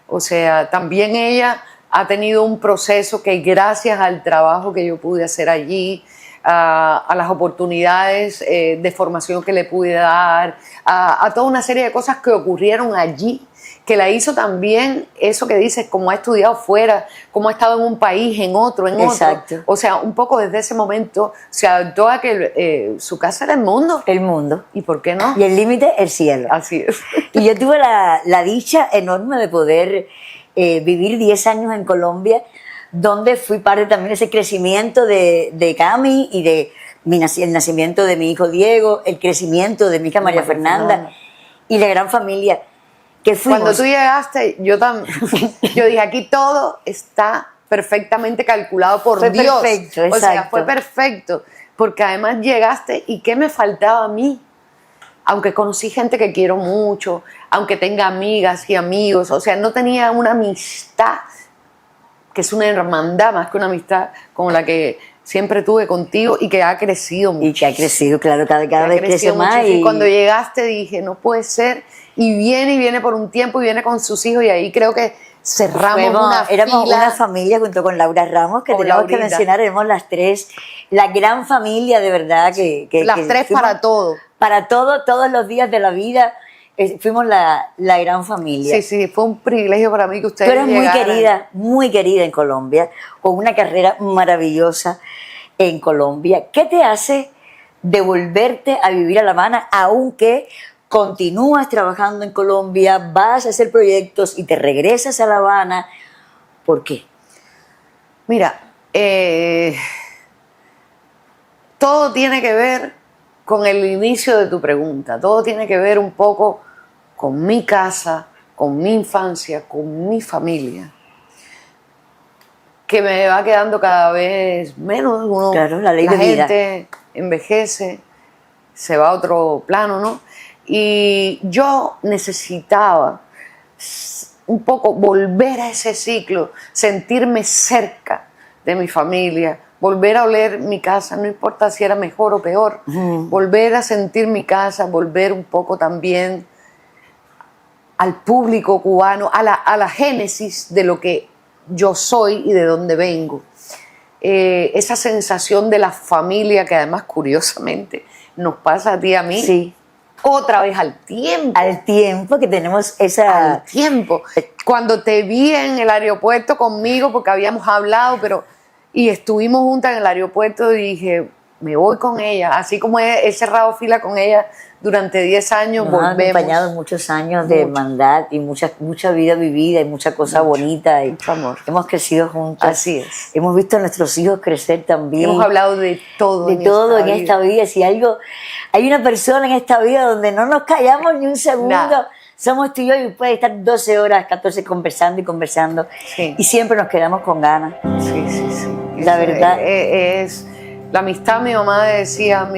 O sea, también ella ha tenido un proceso que gracias al trabajo que yo pude hacer allí, a las oportunidades de formación que le pude dar, a toda una serie de cosas que ocurrieron allí, que la hizo también eso que dices, como ha estudiado fuera, como ha estado en un país, en otro, en Exacto. otro. O sea, un poco desde ese momento se adaptó a que su casa era el mundo. El mundo. ¿Y por qué no? Y el límite, el cielo. Así es. Y yo tuve la dicha enorme de poder vivir 10 años en Colombia, donde fui parte también de ese crecimiento de Cami y de el nacimiento de mi hijo Diego, el crecimiento de mi hija María Fernanda y la gran familia que fuimos. Cuando tú llegaste, yo dije, aquí todo está perfectamente calculado por fue Dios. Perfecto, o sea, exacto. fue perfecto, porque además llegaste y ¿qué me faltaba a mí? Aunque conocí gente que quiero mucho, aunque tenga amigas y amigos, o sea, no tenía una amistad, que es una hermandad más que una amistad, como la que siempre tuve contigo y que ha crecido mucho. Y que ha crecido, claro, cada vez crece más. Y cuando llegaste dije, no puede ser, y viene por un tiempo y viene con sus hijos, y ahí creo que cerramos éramos una familia junto con Laura Ramos, que tenemos que mencionar, éramos las tres, la gran familia de verdad que las tres fuimos, para todo. Para todo, todos los días de la vida, fuimos la gran familia. Sí, fue un privilegio para mí que ustedes llegaran. Tú eres muy querida en Colombia, con una carrera maravillosa en Colombia. ¿Qué te hace devolverte a vivir a La Habana, aunque continúas trabajando en Colombia, vas a hacer proyectos y te regresas a La Habana? ¿Por qué? Mira, todo tiene que ver con el inicio de tu pregunta, todo tiene que ver un poco con mi casa, con mi infancia, con mi familia, que me va quedando cada vez menos. Claro, la gente envejece, se va a otro plano, ¿no? Y yo necesitaba un poco volver a ese ciclo, sentirme cerca de mi familia, volver a oler mi casa, no importa si era mejor o peor, volver a sentir mi casa, volver un poco también al público cubano, a la génesis de lo que yo soy y de dónde vengo. Esa sensación de la familia que además curiosamente nos pasa a ti y a mí, Sí. otra vez al tiempo. Al tiempo que tenemos esa... Al tiempo. Cuando te vi en el aeropuerto conmigo, porque habíamos hablado, y estuvimos juntas en el aeropuerto, y dije, me voy con ella. Así como he cerrado fila con ella durante 10 años, Nos han volvemos. acompañado muchos años de hermandad y mucha vida vivida y mucha cosa bonita. Y mucho amor. hemos crecido juntas. Así es. Hemos visto a nuestros hijos crecer también. Hemos hablado de todo. De todo en esta vida. Si hay una persona en esta vida donde no nos callamos ni un segundo. Nada. Somos tú y yo, y puede estar 12 horas, 14 conversando y conversando. Sí. Y siempre nos quedamos con ganas. Sí, sí, sí. La verdad. Es la amistad. Mi mamá decía,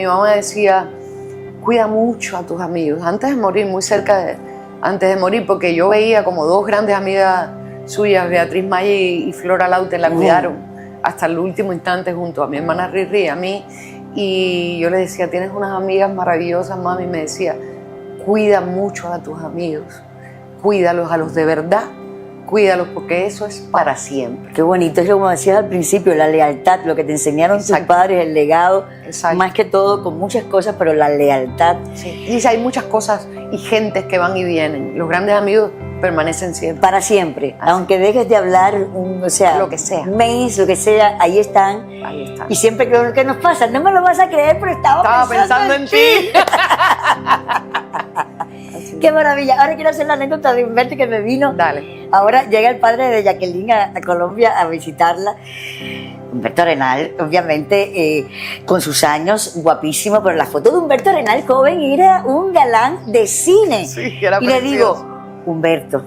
cuida mucho a tus amigos. Antes de morir, antes de morir, porque yo veía como dos grandes amigas suyas, Beatriz Maya y Flora Laute, la cuidaron hasta el último instante junto a mi hermana Riri y a mí. Y yo le decía, tienes unas amigas maravillosas, mami. Y me decía, cuida mucho a tus amigos, cuídalos a los de verdad, cuídalos porque eso es para siempre. Qué bonito, es como decías al principio, la lealtad, lo que te enseñaron tus padres, el legado, más que todo con muchas cosas, pero la lealtad. Sí. Dice, hay muchas cosas y gentes que van y vienen, los grandes amigos permanecen siempre. Para siempre, así. Aunque dejes de hablar, lo que sea. un mes, lo que sea, ahí están. Ahí están. Y siempre creo que nos pasa, no me lo vas a creer, pero estaba pensando en ti. Qué maravilla. Ahora quiero hacer la anécdota de Humberto que me vino. Dale. Ahora llega el padre de Jacqueline a Colombia a visitarla. Humberto Arenal, obviamente, con sus años, guapísimo, pero la foto de Humberto Arenal joven era un galán de cine. Sí, era y le digo, Humberto,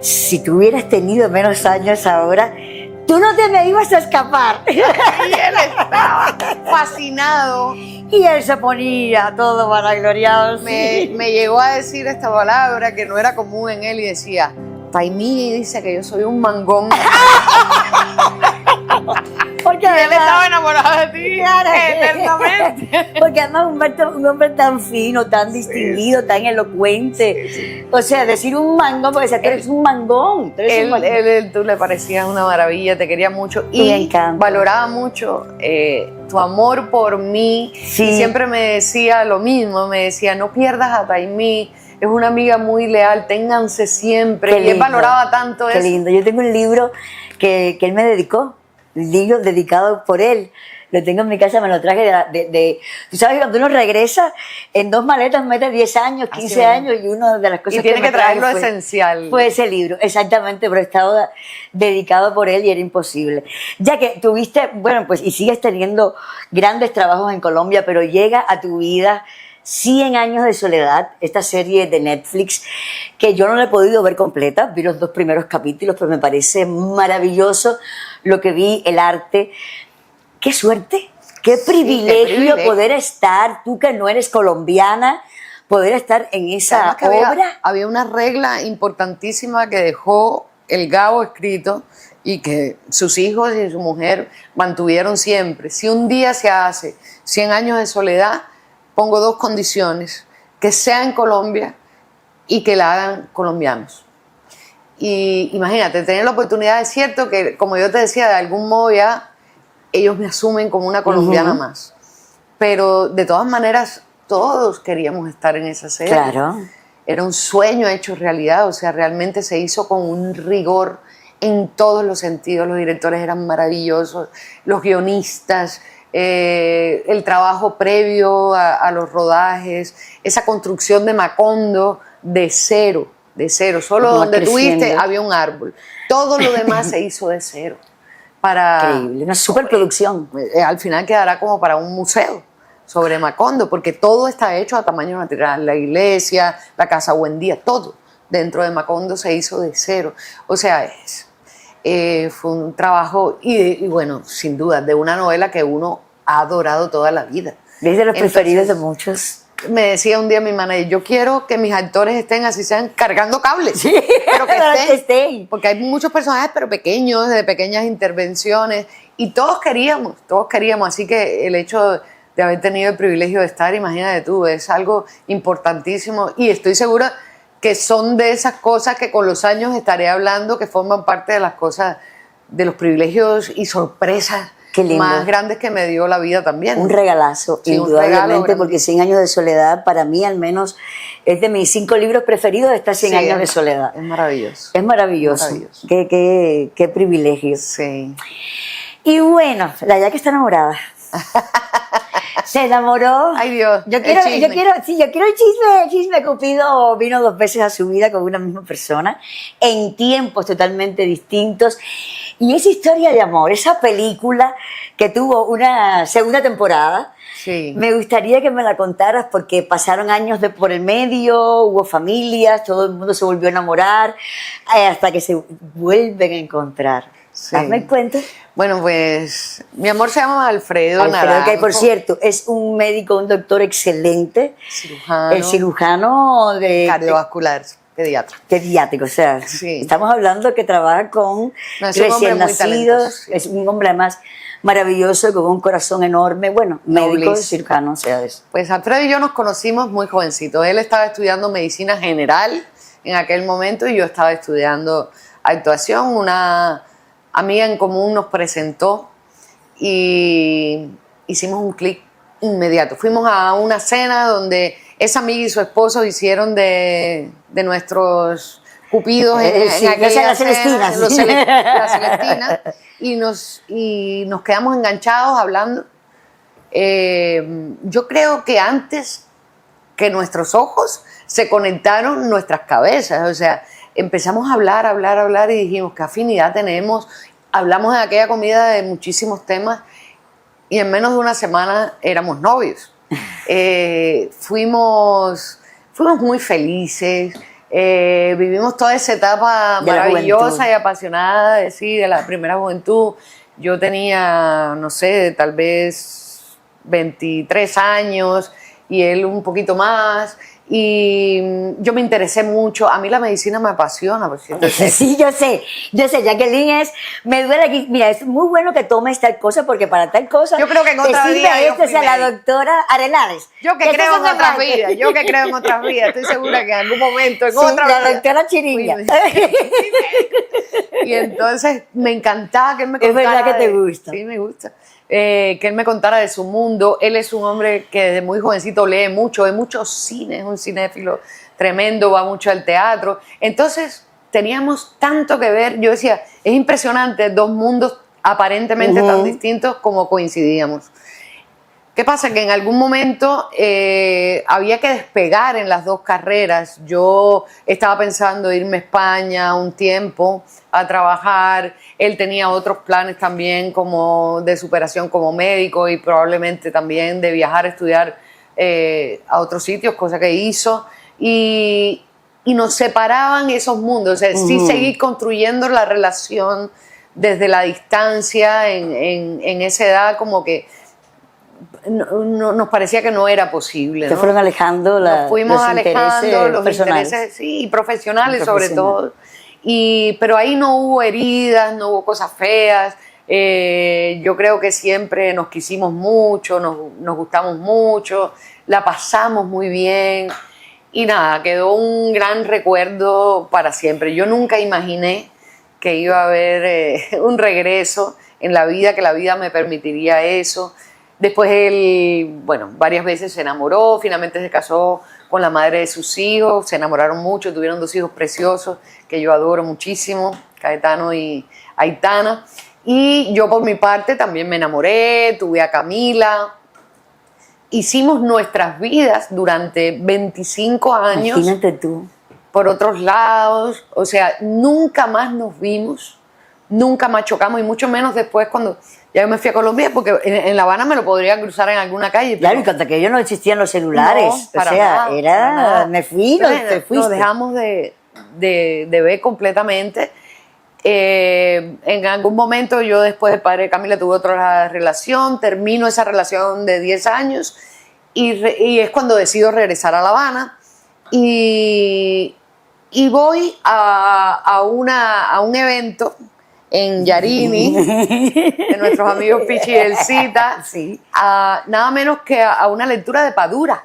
si tú hubieras tenido menos años ahora, tú no te me ibas a escapar. Y él estaba fascinado. Y él se ponía todo vanagloriado. Me llegó a decir esta palabra que no era común en él y decía, Taimí dice que yo soy un mangón. Porque él estaba enamorado de ti eternamente. Porque además Humberto es un hombre tan fino, tan distinguido, tan elocuente. Sí. O sea, decir un mangón, porque tú eres un mangón. Tú le parecías una maravilla, te quería mucho Me y encanta. valoraba mucho tu amor por mí. Sí. Y siempre me decía lo mismo, me decía, no pierdas a Taimí, es una amiga muy leal, ténganse siempre. Qué y él lindo. valoraba tanto Qué eso. lindo. Yo tengo un libro que él me dedicó, un libro dedicado por él. Lo tengo en mi casa, me lo traje Tú sabes que cuando uno regresa, en 2 maletas mete 10 años, 15 años, y una de las cosas y tiene que traer lo fue esencial. Fue ese libro, exactamente, pero estaba dedicado por él y era imposible. Ya que tuviste, bueno, pues, y sigues teniendo grandes trabajos en Colombia, pero llega a tu vida 100 años de soledad, esta serie de Netflix, que yo no la he podido ver completa, vi los 2 primeros capítulos, pero me parece maravilloso lo que vi, el arte. ¡Qué suerte! ¡Qué privilegio poder estar, tú que no eres colombiana, poder estar en esa obra! Había una regla importantísima que dejó el Gabo escrito y que sus hijos y su mujer mantuvieron siempre. Si un día se hace 100 años de soledad, pongo 2 condiciones: que sea en Colombia y que la hagan colombianos. Y imagínate, tener la oportunidad, es cierto que, como yo te decía, de algún modo ya ellos me asumen como una colombiana más. Pero de todas maneras, todos queríamos estar en esa serie. Claro. Era un sueño hecho realidad, o sea, realmente se hizo con un rigor en todos los sentidos. Los directores eran maravillosos, los guionistas, el trabajo previo a los rodajes, esa construcción de Macondo de cero, solo donde tuviste había un árbol, todo lo demás se hizo de cero. Increíble, una superproducción. Al final quedará como para un museo sobre Macondo, porque todo está hecho a tamaño natural, la iglesia, la casa Buendía, todo dentro de Macondo se hizo de cero. O sea, fue un trabajo y bueno, sin duda, de una novela que uno ha adorado toda la vida. Es de los preferidos de muchos. me decía un día mi manager, yo quiero que mis actores estén así, sean cargando cables, Sí, pero que estén. porque hay muchos personajes, pero pequeños, de pequeñas intervenciones, y todos queríamos, así que el hecho de haber tenido el privilegio de estar, imagínate tú, es algo importantísimo, y estoy segura que son de esas cosas que con los años estaré hablando, que forman parte de las cosas, de los privilegios y sorpresas más grandes que me dio la vida también. Un regalazo, sí, indudablemente, porque 100 años de soledad, para mí al menos, es de mis 5 libros preferidos, está 100 años de soledad. Es maravilloso. Es maravilloso. Qué privilegio. Sí. Y bueno, la ya que está enamorada. Se enamoró. Ay, Dios. Yo quiero el chisme. Cupido vino 2 veces a su vida con una misma persona, en tiempos totalmente distintos. Y esa historia de amor, esa película que tuvo una segunda temporada, sí. Me gustaría que me la contaras porque pasaron años por el medio, hubo familias, todo el mundo se volvió a enamorar, hasta que se vuelven a encontrar. Sí. ¿Me cuenta? Bueno, pues mi amor se llama Alfredo Naranjo, que por cierto es un médico, un doctor excelente, cirujano, el cirujano cardiovascular, pediátrico, o sea, sí. Estamos hablando que trabaja con recién nacidos, es un hombre además maravilloso, con un corazón enorme, bueno, médico, cirujano, o sea, eso. Pues Alfredo y yo nos conocimos muy jovencitos. Él estaba estudiando medicina general en aquel momento y yo estaba estudiando actuación. Una amiga en común nos presentó y hicimos un clic inmediato. Fuimos a una cena donde esa amiga y su esposo hicieron de nuestros cupidos en aquella las Celestinas. La Celestina, y nos quedamos enganchados hablando. Yo creo que antes que nuestros ojos se conectaron nuestras cabezas, o sea, empezamos a hablar y dijimos qué afinidad tenemos. Hablamos en aquella comida de muchísimos temas y en menos de una semana éramos novios. Fuimos muy felices, vivimos toda esa etapa maravillosa y apasionada de la primera juventud. Yo tenía, no sé, tal vez 23 años y él un poquito más. Y yo me interesé mucho. A mí la medicina me apasiona, por cierto. Sí, yo sé, Jacqueline, me duele aquí. Mira, es muy bueno que tomes tal cosa, porque para tal cosa yo creo que en otra vida o sea, la doctora Arenales. Yo que creo en otras vidas, estoy segura que en algún momento, en otra vida. La doctora Chiringa. Y entonces me encantaba que él me contara. Es verdad que te gusta. Sí, me gusta. Que él me contara de su mundo. Él es un hombre que desde muy jovencito lee mucho, ve mucho cine, es un cinéfilo tremendo, va mucho al teatro. Entonces teníamos tanto que ver. Yo decía, es impresionante, 2 mundos aparentemente tan distintos como coincidíamos. ¿Qué pasa? Que en algún momento había que despegar en las 2 carreras. Yo estaba pensando irme a España un tiempo a trabajar. Él tenía otros planes también como de superación como médico y probablemente también de viajar a estudiar a otros sitios, cosa que hizo. Y nos separaban esos mundos. O sea, sí seguir construyendo la relación desde la distancia en esa edad, como que nos parecía que no era posible. Se fueron alejando nos fuimos alejando los intereses, sí, profesionales sobre todo. Pero ahí no hubo heridas, no hubo cosas feas. Yo creo que siempre nos quisimos mucho, nos gustamos mucho, la pasamos muy bien y nada, quedó un gran recuerdo para siempre. Yo nunca imaginé que iba a haber un regreso en la vida, que la vida me permitiría eso. Después él, bueno, varias veces se enamoró, finalmente se casó con la madre de sus hijos, se enamoraron mucho, tuvieron 2 hijos preciosos que yo adoro muchísimo, Caetano y Aitana. Y yo por mi parte también me enamoré, tuve a Camila. Hicimos nuestras vidas durante 25 años. Imagínate tú. Por otros lados, o sea, nunca más nos vimos, nunca más chocamos, y mucho menos después cuando ya yo me fui a Colombia, porque en La Habana me lo podría cruzar en alguna calle. Claro, y hasta que ellos no existían los celulares, no, o sea, nada. Me fui, te fuiste. Nos dejamos de ver completamente. En algún momento yo después de padre de Camila tuve otra relación, termino esa relación de 10 años y es cuando decido regresar a La Habana y voy a un evento en Yarini, de nuestros amigos Pichi y Elcita, Sí. nada menos que a una lectura de Padura,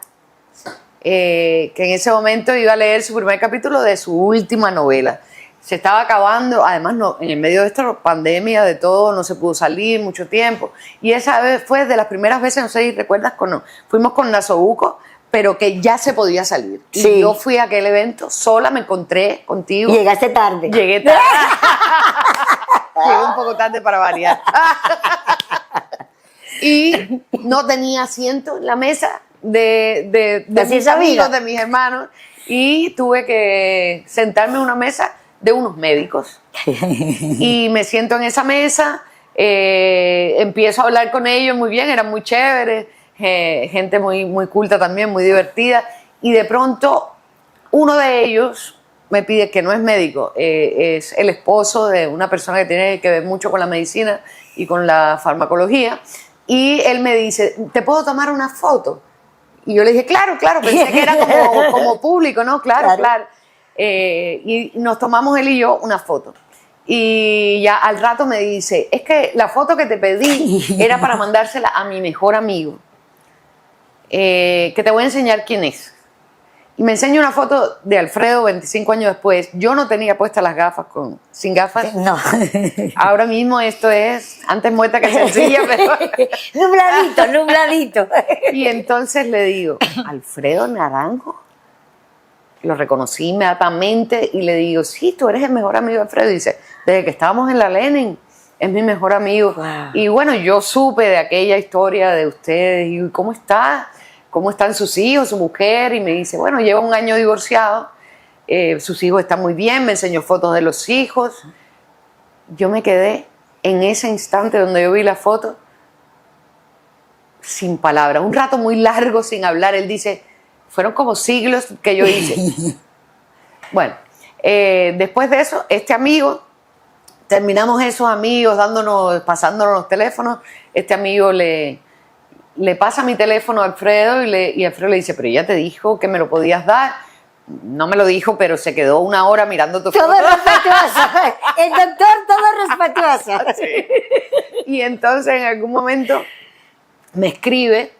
que en ese momento iba a leer su primer capítulo de su última novela. Se estaba acabando, además en el medio de esta pandemia, de todo, no se pudo salir mucho tiempo. Y esa vez fue de las primeras veces, no sé si recuerdas, fuimos con Nasobuco, pero que ya se podía salir. Sí. Y yo fui a aquel evento sola, me encontré contigo. Llegaste tarde. Llegué tarde. Llegué un poco tarde para variar. Y no tenía asiento en la mesa de Así mis es, amiga. amigos, de mis hermanos, y tuve que sentarme en una mesa de unos médicos. Y me siento en esa mesa, empiezo a hablar con ellos muy bien, eran muy chéveres, gente muy, muy culta también, muy divertida, y de pronto uno de ellos me pide, que no es médico, es el esposo de una persona que tiene que ver mucho con la medicina y con la farmacología, y él me dice, ¿te puedo tomar una foto? Y yo le dije, claro, pensé que era como público, ¿no? Claro. Y nos tomamos él y yo una foto. Y ya al rato me dice, es que la foto que te pedí era para mandársela a mi mejor amigo, que te voy a enseñar quién es. Y me enseña una foto de Alfredo 25 años después. Yo no tenía puestas las gafas, sin gafas. No. Ahora mismo esto es antes muerta que sencilla, pero... Nubladito. Y entonces le digo, Alfredo Naranjo. Lo reconocí inmediatamente y le digo, sí, tú eres el mejor amigo de Alfredo. Y dice, desde que estábamos en la Lenin, es mi mejor amigo. Wow. Y bueno, yo supe de aquella historia de ustedes y ¿cómo está? ¿Cómo están sus hijos, su mujer? Y me dice, bueno, lleva un año divorciado, sus hijos están muy bien, me enseñó fotos de los hijos. Yo me quedé en ese instante donde yo vi la foto sin palabras, un rato muy largo sin hablar. Él dice, fueron como siglos que yo hice. Bueno, después de eso, este amigo, terminamos esos amigos pasándonos los teléfonos. Este amigo le pasa mi teléfono a Alfredo y Alfredo le dice, pero ya te dijo que me lo podías dar. No me lo dijo, pero se quedó una hora mirando tu foto. Todo respetuoso. El doctor, todo respetuoso. Sí. Y entonces en algún momento me escribe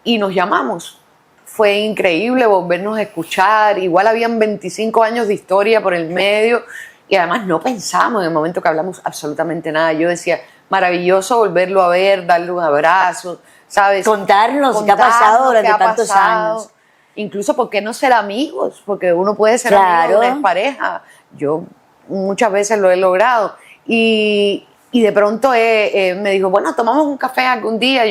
y nos llamamos. Fue increíble volvernos a escuchar. Igual habían 25 años de historia por el medio y además no pensamos en el momento que hablamos absolutamente nada. Yo decía, maravilloso volverlo a ver, darle un abrazo, ¿sabes? Contarnos qué ha pasado durante tantos años. Incluso, ¿por qué no ser amigos? Porque uno puede ser Claro. amigo de una pareja. Yo muchas veces lo he logrado. Y de pronto me dijo, bueno, tomamos un café algún día,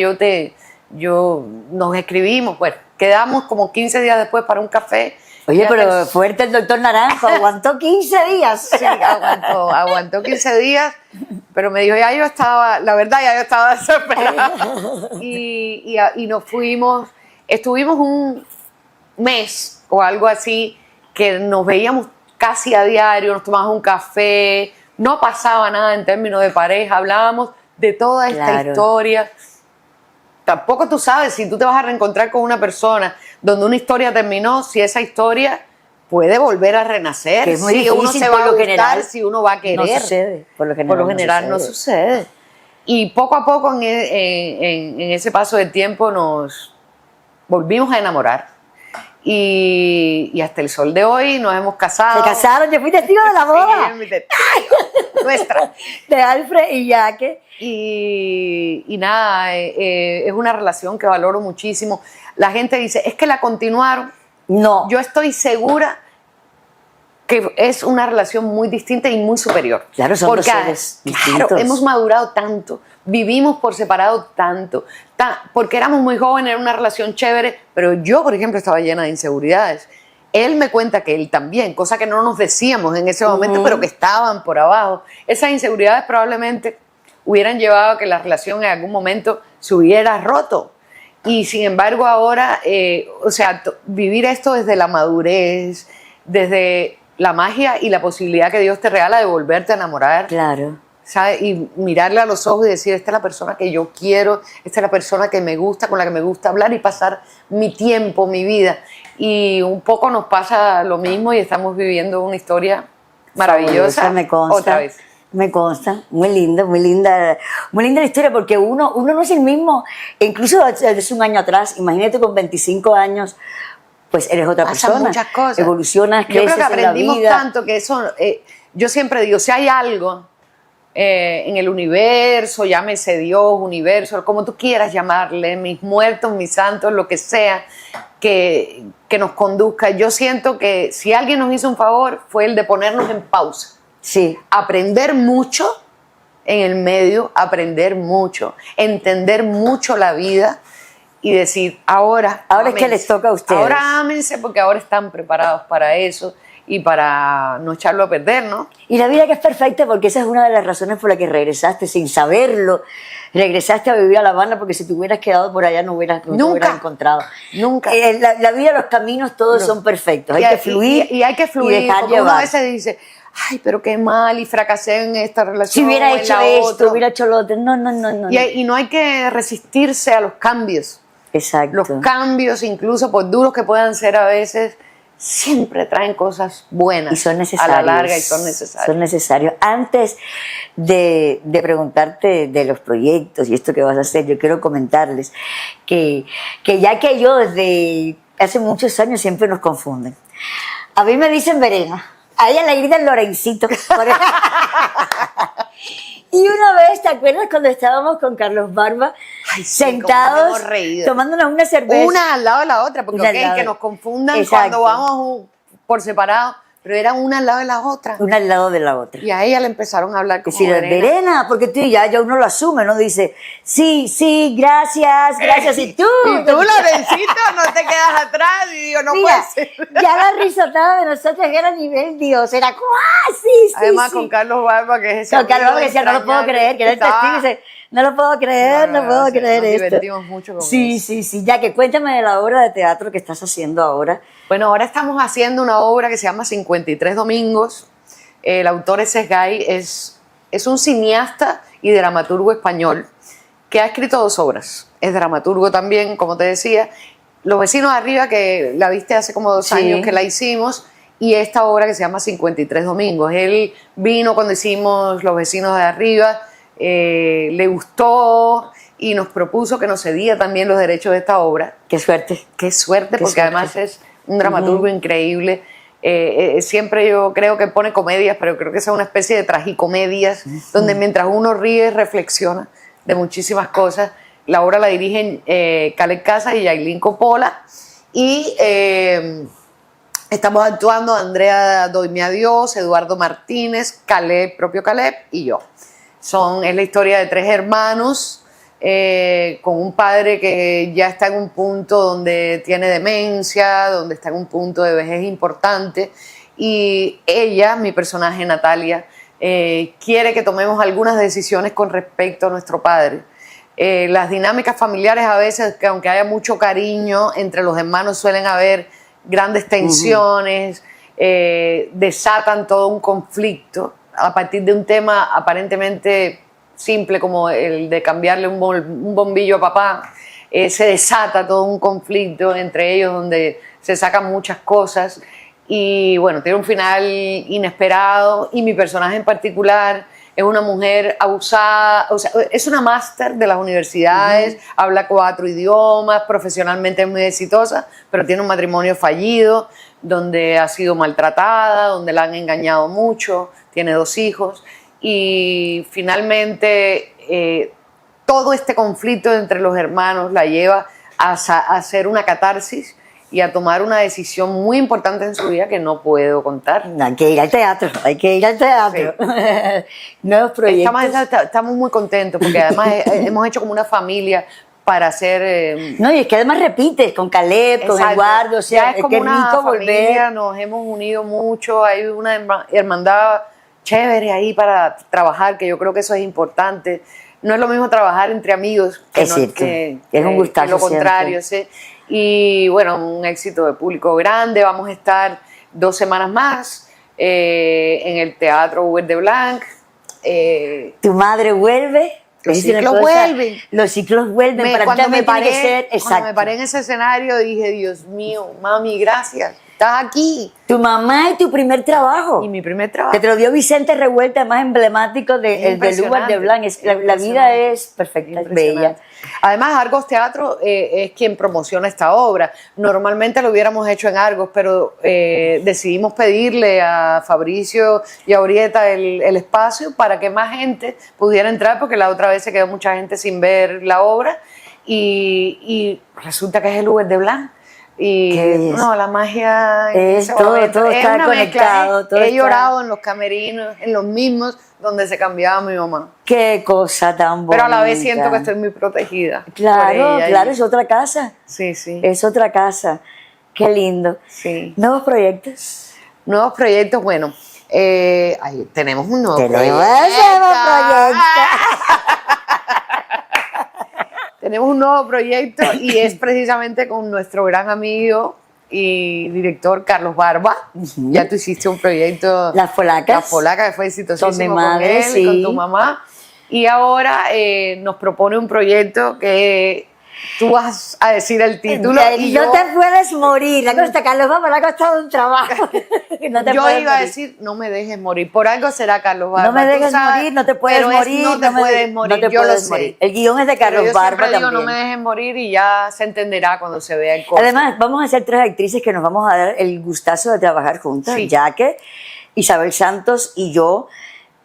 nos escribimos, bueno, quedamos como 15 días después para un café. Oye, pero fuerte el doctor Naranjo, aguantó 15 días. Sí, aguantó 15 días, pero me dijo, ya yo estaba desesperada. Y nos fuimos, estuvimos un mes o algo así, que nos veíamos casi a diario, nos tomábamos un café, no pasaba nada en términos de pareja, hablábamos de toda esta historia. Tampoco tú sabes si tú te vas a reencontrar con una persona donde una historia terminó, si esa historia puede volver a renacer, Que es muy si difícil, uno se por va a lo gustar, general, si uno va a querer. No sucede. Por lo general, no sucede. Y poco a poco en ese paso de tiempo nos volvimos a enamorar. Y hasta el sol de hoy nos hemos casado. Se casaron, yo fui testigo de la boda. Sí, mi testigo, nuestra. De Alfred y Yaque. Y nada, es una relación que valoro muchísimo. La gente dice, es que la continuaron. No. Yo estoy segura que es una relación muy distinta y muy superior. Claro, son dos seres distintos. Claro, hemos madurado tanto, vivimos por separado tanto, porque éramos muy jóvenes, era una relación chévere, pero yo, por ejemplo, estaba llena de inseguridades. Él me cuenta que él también, cosa que no nos decíamos en ese momento, pero que estaban por abajo. Esas inseguridades probablemente hubieran llevado a que la relación en algún momento se hubiera roto. Y sin embargo ahora, vivir esto desde la madurez, desde la magia y la posibilidad que Dios te regala de volverte a enamorar. Claro. ¿sabes? Y mirarle a los ojos y decir, esta es la persona que yo quiero, esta es la persona que me gusta, con la que me gusta hablar y pasar mi tiempo, mi vida. Y un poco nos pasa lo mismo y estamos viviendo una historia maravillosa. Me consta. Otra vez. Me consta, muy linda la historia, porque uno no es el mismo, incluso desde un año atrás, imagínate con 25 años, pues eres otra Pasan persona. muchas cosas. Evolucionas, creces. Yo creo que en la aprendimos vida. tanto que eso, yo siempre digo, si hay algo en el universo, llámese Dios, universo, como tú quieras llamarle, mis muertos, mis santos, lo que sea, que nos conduzca. Yo siento que si alguien nos hizo un favor fue el de ponernos en pausa. Sí. Aprender mucho en el medio, aprender mucho, entender mucho la vida y decir, ahora es que les toca a ustedes. Ahora ámense porque ahora están preparados para eso y para no echarlo a perder, ¿no? Y la vida que es perfecta, porque esa es una de las razones por las que regresaste sin saberlo. Regresaste a vivir a La Habana porque si te hubieras quedado por allá no te hubieras encontrado. Nunca. La vida, los caminos, todos son perfectos. Hay que fluir y hay que fluir. Y dejar porque llevar. uno a veces dice, ay, pero qué mal y fracasé en esta relación. Si hubiera hecho esto, otra. hubiera hecho lo otro. No. Y no hay que resistirse a los cambios. Exacto. Los cambios, incluso por duros que puedan ser a veces, siempre traen cosas buenas. Y son necesarios. A la larga y son necesarios. Son necesarios. Antes de preguntarte de los proyectos y esto que vas a hacer, yo quiero comentarles que ya que yo desde hace muchos años siempre nos confunden. A mí me dicen Verena, a ella le gritan Lorencito. Y una vez, ¿te acuerdas cuando estábamos con Carlos Barba, sentados, tomándonos una cerveza? Una al lado de la otra, porque que nos confundan. Exacto. Cuando vamos por separado, pero eran una al lado de la otra. Una al lado de la otra. Y a ella le empezaron a hablar como Verena, porque tú ya uno lo asume, ¿no? Dice, sí, gracias. Y tú, Lorencito, no te quedas atrás. Y digo, no puede ser. Ya la risotada de nosotros era a nivel Dios, era como, sí. Además, con Carlos Barba, que es ese con Carlos Barba, que decía, no lo puedo creer, que era el testigo, dice, no lo puedo creer, no puedo creer esto. Nos divertimos mucho con eso. Sí, ya que cuéntame de la obra de teatro que estás haciendo ahora. Bueno, ahora estamos haciendo una obra que se llama 53 Domingos. El autor es Sesgay, es un cineasta y dramaturgo español que ha escrito 2 obras. Es dramaturgo también, como te decía. Los vecinos de arriba, que la viste hace como 2 años que la hicimos, y esta obra que se llama 53 Domingos. Él vino cuando hicimos Los vecinos de arriba, le gustó y nos propuso que nos cedía también los derechos de esta obra. Qué suerte. Qué suerte, porque además es un dramaturgo increíble. Siempre yo creo que pone comedias, pero creo que es una especie de tragicomedias, donde mientras uno ríe, reflexiona de muchísimas cosas. La obra la dirigen Caleb Casas y Yailin Coppola, y estamos actuando Andrea Doime a Dios, Eduardo Martínez, propio Caleb y yo. Es la historia de 3 hermanos, con un padre que ya está en un punto donde tiene demencia, donde está en un punto de vejez importante, y ella, mi personaje Natalia, quiere que tomemos algunas decisiones con respecto a nuestro padre. Las dinámicas familiares a veces, que aunque haya mucho cariño entre los hermanos, suelen haber grandes tensiones, desatan todo un conflicto a partir de un tema aparentemente simple como el de cambiarle un bombillo a papá. Se desata todo un conflicto entre ellos donde se sacan muchas cosas y bueno, tiene un final inesperado, y mi personaje en particular es una mujer abusada, o sea, es una máster de las universidades, habla 4 idiomas, profesionalmente es muy exitosa, pero tiene un matrimonio fallido, donde ha sido maltratada, donde la han engañado mucho, tiene 2 hijos, y finalmente todo este conflicto entre los hermanos la lleva a hacer una catarsis y a tomar una decisión muy importante en su vida que no puedo contar. Hay que ir al teatro. Sí. Nuevos proyectos. Estamos muy contentos porque además hemos hecho como una familia para hacer... No, y es que además repites con Caleb, con Eduardo, o sea, es como una rico familia, volver. nos hemos unido mucho, hay una hermandad chévere ahí para trabajar, que yo creo que eso es importante. No es lo mismo trabajar entre amigos que es un gustazo, lo contrario, ¿sí? Y bueno, un éxito de público grande. Vamos a estar 2 semanas más en el Teatro Hubert de Blanc. Tu madre vuelve. Los Es una ciclos cosa- vuelven. Los ciclos vuelven. Para ti Cuando también tiene que ser. cuando Exacto. me paré en ese escenario dije, Dios mío, mami, gracias, estás aquí. Tu mamá y tu primer trabajo. Y mi primer trabajo. Que te lo dio Vicente Revuelta, más emblemático el del Lugar de Blanc. La vida es perfecta, es bella. Además, Argos Teatro es quien promociona esta obra. Normalmente lo hubiéramos hecho en Argos, pero decidimos pedirle a Fabricio y a Orieta el espacio para que más gente pudiera entrar, porque la otra vez se quedó mucha gente sin ver la obra y resulta que es el Lugar de Blanc. Y Qué belleza. no, la magia en Es ese todo, momento todo es está una mezcla, conectado, todo he está- llorado en los camerinos, en los mismos donde se cambiaba mi mamá. Qué cosa tan bonita. Pero a la vez siento que estoy muy protegida. por Claro, ella claro, y- es otra casa. Sí, sí. Es otra casa. Qué lindo. Sí. ¿Nuevos proyectos? Nuevos proyectos, bueno, ahí tenemos un nuevo Tenemos proyecto. nuevos proyectos. Tenemos un nuevo proyecto y es precisamente con nuestro gran amigo y director Carlos Barba. Ya tú hiciste un proyecto. Las Polacas. Las Polacas, que fue exitosísimo Con mi con madre, él y con sí. tu mamá. Y ahora nos propone un proyecto que tú vas a decir el título. Y no te puedes morir. La costa Carlos Barba le ha costado un trabajo. No te yo puedes iba a morir. decir, no me dejes morir. Por algo será Carlos Barba. No me tú dejes sabes, morir, no te puedes pero es morir. no te puedes morir, no te yo lo puedes sé. morir. El guión es de Pero Carlos yo Barba siempre digo, también. no me dejen morir y ya se entenderá cuando se vea el corto. Además, vamos a ser tres actrices que nos vamos a dar el gustazo de trabajar juntas. Sí. Jaque, Isabel Santos y yo.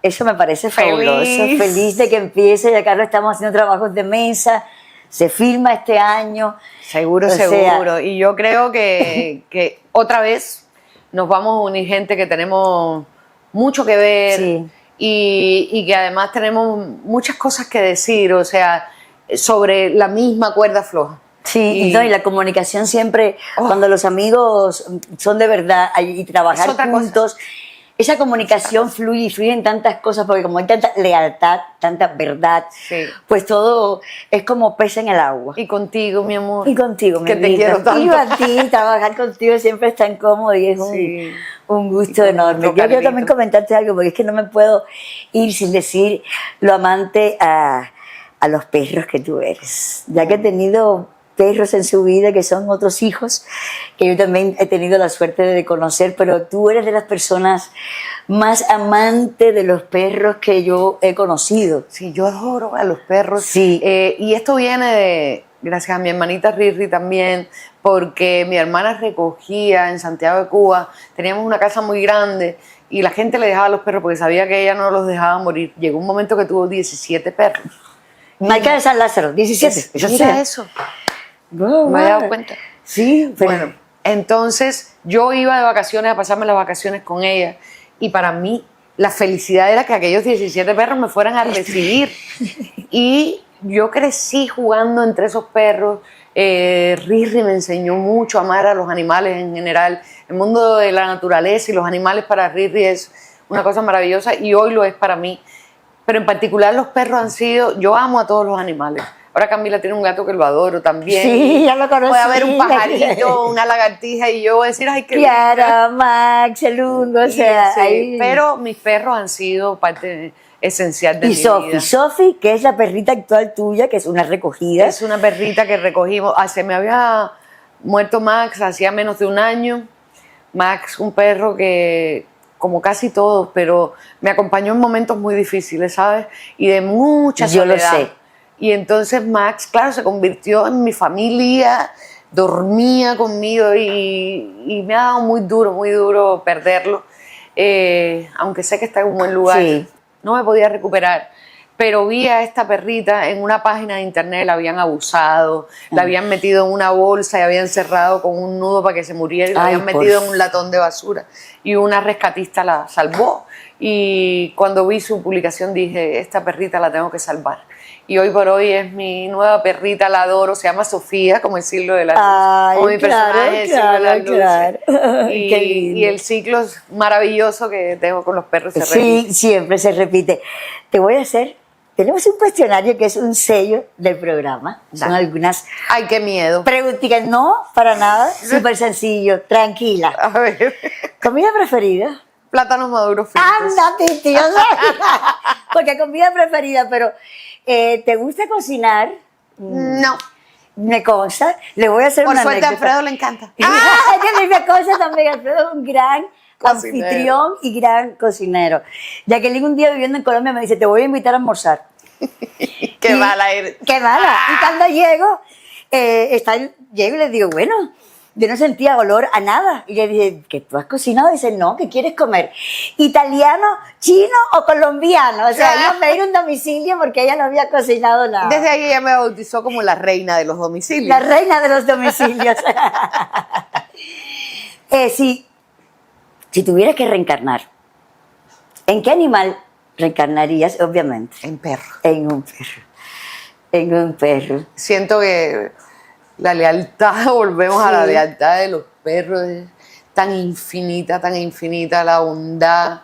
Eso me parece fabuloso. Feliz de que empiece. Ya, Carlos, estamos haciendo trabajos de mesa. Se filma este año. Seguro, O sea, seguro. Y yo creo que otra vez nos vamos a unir gente que tenemos mucho que ver Sí. y que además tenemos muchas cosas que decir, o sea, sobre la misma cuerda floja. Sí, y la comunicación siempre, cuando los amigos son de verdad y trabajar Es otra juntos, esa comunicación fluye y fluyen tantas cosas, porque como hay tanta lealtad, tanta verdad, Sí. pues todo es como pez en el agua. Y contigo, mi amor. Y contigo, mi Que te vida. quiero tanto. Y a ti, trabajar contigo siempre es tan cómodo y es Sí. un gusto Y con enorme. nuestro Yo quiero Carlito. también comentarte algo, porque es que no me puedo ir sin decir lo amante a los perros que tú eres. Ya que he tenido perros en su vida que son otros hijos, que yo también he tenido la suerte de conocer, pero tú eres de las personas más amantes de los perros que yo he conocido. Sí, yo adoro a los perros. Sí. Y esto viene de, gracias a mi hermanita Riri también, porque mi hermana recogía en Santiago de Cuba, teníamos una casa muy grande y la gente le dejaba a los perros porque sabía que ella no los dejaba morir. Llegó un momento que tuvo 17 perros. Marca de San Lázaro, 17. Mira eso, No, me he dado wow. cuenta. Sí, pero Bueno, entonces yo iba de vacaciones a pasarme las vacaciones con ella y para mí la felicidad era que aquellos 17 perros me fueran a recibir. Y yo crecí jugando entre esos perros. Riri me enseñó mucho a amar a los animales en general. El mundo de la naturaleza y los animales para Riri es una cosa maravillosa y hoy lo es para mí. Pero en particular los perros han sido, yo amo a todos los animales. Ahora Camila tiene un gato que lo adoro también. Sí, ya lo conocí. Puede haber un pajarito, una lagartija y yo voy a decir, ay, qué Kiara, Max, el Lungo, o sea, sí, ahí. pero mis perros han sido parte esencial de Y mi vida. Sofi, que es la perrita actual tuya, que es una recogida. Es una perrita que recogimos. Se me había muerto Max hacía menos de un año. Max, un perro que, como casi todos, pero me acompañó en momentos muy difíciles, ¿sabes? Y de mucha Yo lo soledad. sé. Y entonces Max, claro, se convirtió en mi familia, dormía conmigo y me ha dado muy duro perderlo. Aunque sé que está en un buen lugar, Sí. no me podía recuperar. Pero vi a esta perrita en una página de internet, la habían abusado, la habían metido en una bolsa y habían cerrado con un nudo para que se muriera y la Ay, habían por metido en un latón de basura. Y una rescatista la salvó. Y cuando vi su publicación dije, esta perrita la tengo que salvar. Y hoy por hoy es mi nueva perrita, la adoro, se llama Sofía, como el siglo de la luz. Ay, como mi personaje, el siglo de la luz. claro. Y, Qué lindo. y el ciclo maravilloso que tengo con los perros se repite. Sí, siempre se repite. Te voy a hacer, tenemos un cuestionario que es un sello del programa. Son Dale. algunas Ay, qué miedo. preguntitas, no, para nada, súper sencillo, tranquila. A ver. ¿Comida preferida? plátanos maduros fritos. Ándate, tío. Porque comida preferida, pero ¿te gusta cocinar? No. Me consta. Le voy a hacer Por una suerte a anécdota. Alfredo le encanta. Que me consta también. Alfredo es un gran Cocinero. anfitrión y gran cocinero. Jacqueline un día viviendo en Colombia me dice, te voy a invitar a almorzar. Qué Y- mala eres. Qué mala. Y cuando llego, llego y le digo, bueno, yo no sentía olor a nada. Y le dije, ¿que tú has cocinado? Dice, no, ¿qué quieres comer? ¿Italiano, chino o colombiano? O sea, iba a pedir un domicilio porque ella no había cocinado nada. Desde ahí ella me bautizó como la reina de los domicilios. La reina de los domicilios. Si tuvieras que reencarnar, ¿en qué animal reencarnarías? Obviamente, En perro. en un perro. En un perro. Siento que la lealtad, volvemos a la Sí. lealtad de los perros, es tan infinita, la bondad.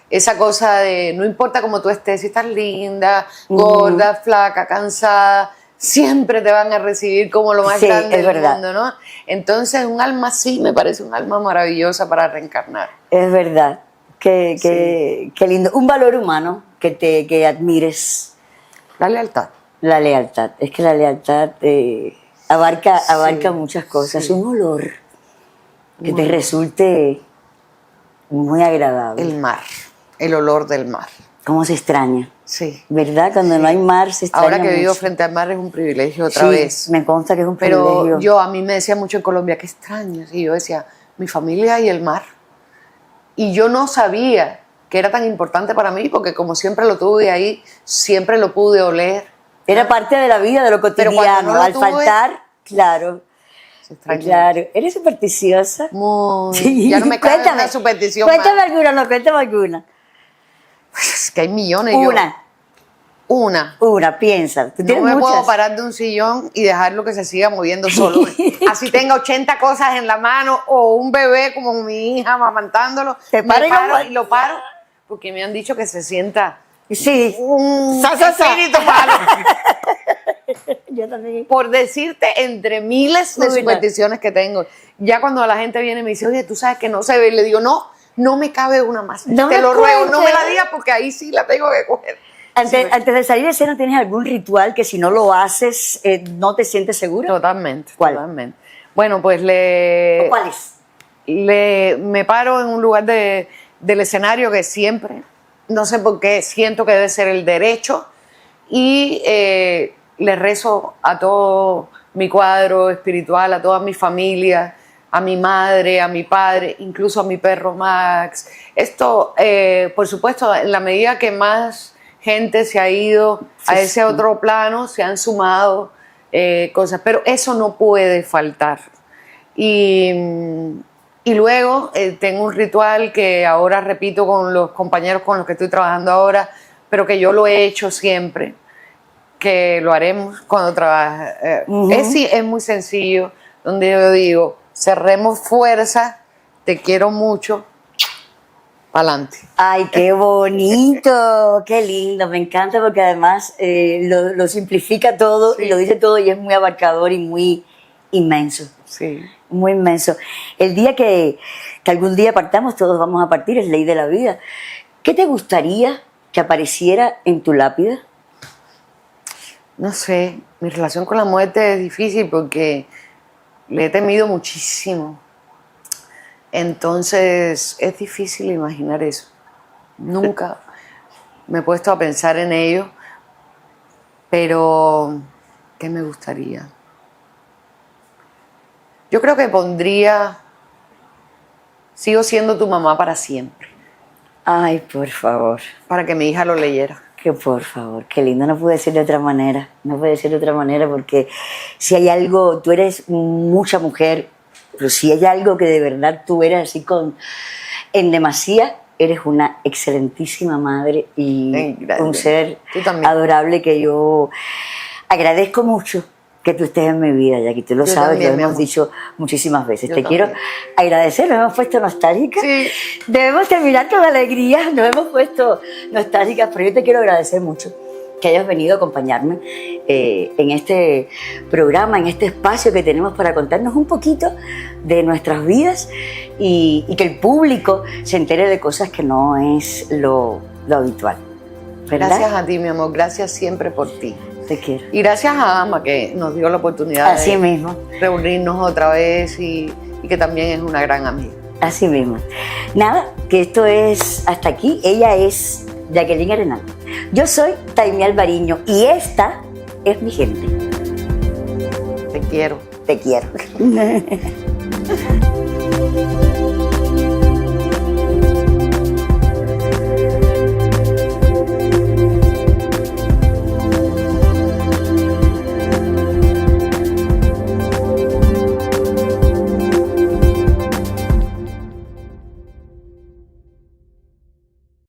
Esa cosa de, no importa cómo tú estés, si estás linda, gorda, flaca, cansada, siempre te van a recibir como lo más Sí, grande es del verdad. mundo, ¿no? Entonces, un alma así me parece un alma maravillosa para reencarnar. Es verdad. Qué lindo. Un valor humano que admires. La lealtad. La lealtad. Es que la lealtad abarca muchas cosas. sí. Un olor que te resulte muy agradable. El olor del mar. ¿Cómo se extraña? Sí. ¿Verdad? Cuando no hay mar se extraña Ahora que vivo mucho. frente al mar es un privilegio otra Sí, vez. me consta que es un Pero privilegio. a mí me decía mucho en Colombia, qué extraño. Y yo decía, mi familia y el mar. Y yo no sabía que era tan importante para mí, porque como siempre lo tuve ahí, siempre lo pude oler. Era parte de la vida, de lo Pero cuando cotidiano. no lo Al tuve, faltar, claro. Se extraña. Claro. ¿Eres supersticiosa? Muy. Sí. Ya no me cabe Cuéntame. una superstición Cuéntame más. alguna, no, cuéntame alguna. Es que hay millones. Una, piensa. Tú No tienes me muchas. puedo parar de un sillón y dejarlo que se siga moviendo solo. Así tenga 80 cosas en la mano o un bebé como mi hija amamantándolo. Te Me paro y paro lo- y lo paro porque me han dicho que se sienta Sí. un Sa, sa, sa. espíritu malo. Yo también. Por decirte, entre miles de Una. supersticiones que tengo. Ya cuando la gente viene y me dice, oye, tú sabes que no se ve, y le digo, no me cabe una más. No Te me lo ruego, no me cuentes. la digas porque ahí sí la tengo que coger. Antes de salir de escena, ¿tienes algún ritual que si no lo haces no te sientes segura? Totalmente. ¿Cuál? Totalmente. Bueno, pues ¿O ¿Cuál es? me paro en un lugar del escenario que siempre, no sé por qué, siento que debe ser el derecho y le rezo a todo mi cuadro espiritual, a toda mi familia, a mi madre, a mi padre, incluso a mi perro Max. Esto, por supuesto, en la medida que más gente se ha ido a Sí, ese sí. otro plano, se han sumado cosas, pero eso no puede faltar. Y luego tengo un ritual que ahora repito con los compañeros con los que estoy trabajando ahora, pero que yo lo he hecho siempre, que lo haremos cuando trabaje. Es muy sencillo, donde yo digo, cerremos fuerza, te quiero mucho, pa'lante. Ay, qué bonito, qué lindo, me encanta porque además lo simplifica todo Sí. y lo dice todo y es muy abarcador y muy inmenso, Sí. muy inmenso. El día que algún día partamos, todos vamos a partir, es ley de la vida. ¿Qué te gustaría que apareciera en tu lápida? No sé, mi relación con la muerte es difícil porque le he temido muchísimo. Entonces es difícil imaginar eso. Nunca me he puesto a pensar en ello, pero ¿qué me gustaría? Yo creo que pondría, sigo siendo tu mamá para siempre, Ay, por favor. para que mi hija lo leyera. Que por favor, qué lindo, no puede ser de otra manera, no puede ser de otra manera porque si hay algo, tú eres mucha mujer, pero si hay algo que de verdad tú eres así en demasía, eres una excelentísima madre y Gracias. un ser Tú también. adorable que yo agradezco mucho que tú estés en mi vida, Jackie, tú lo Yo sabes, también, lo mi hemos amor. dicho muchísimas veces. Yo Te quiero también. agradecer, nos hemos puesto nostálgicas. Sí. Debemos terminar con alegría, nos hemos puesto nostálgicas, pero yo te quiero agradecer mucho que hayas venido a acompañarme en este programa, en este espacio que tenemos para contarnos un poquito de nuestras vidas y que el público se entere de cosas que no es lo habitual. ¿Verdad? Gracias a ti, mi amor. Gracias siempre por ti. Te quiero. Y gracias a Ama, que nos dio la oportunidad Así de mismo. reunirnos otra vez y que también es una gran amiga. Así mismo. Nada, que esto es hasta aquí. Ella es Jacqueline Arenal. Yo soy Taimí Alvariño y esta es mi gente. Te quiero. Te quiero.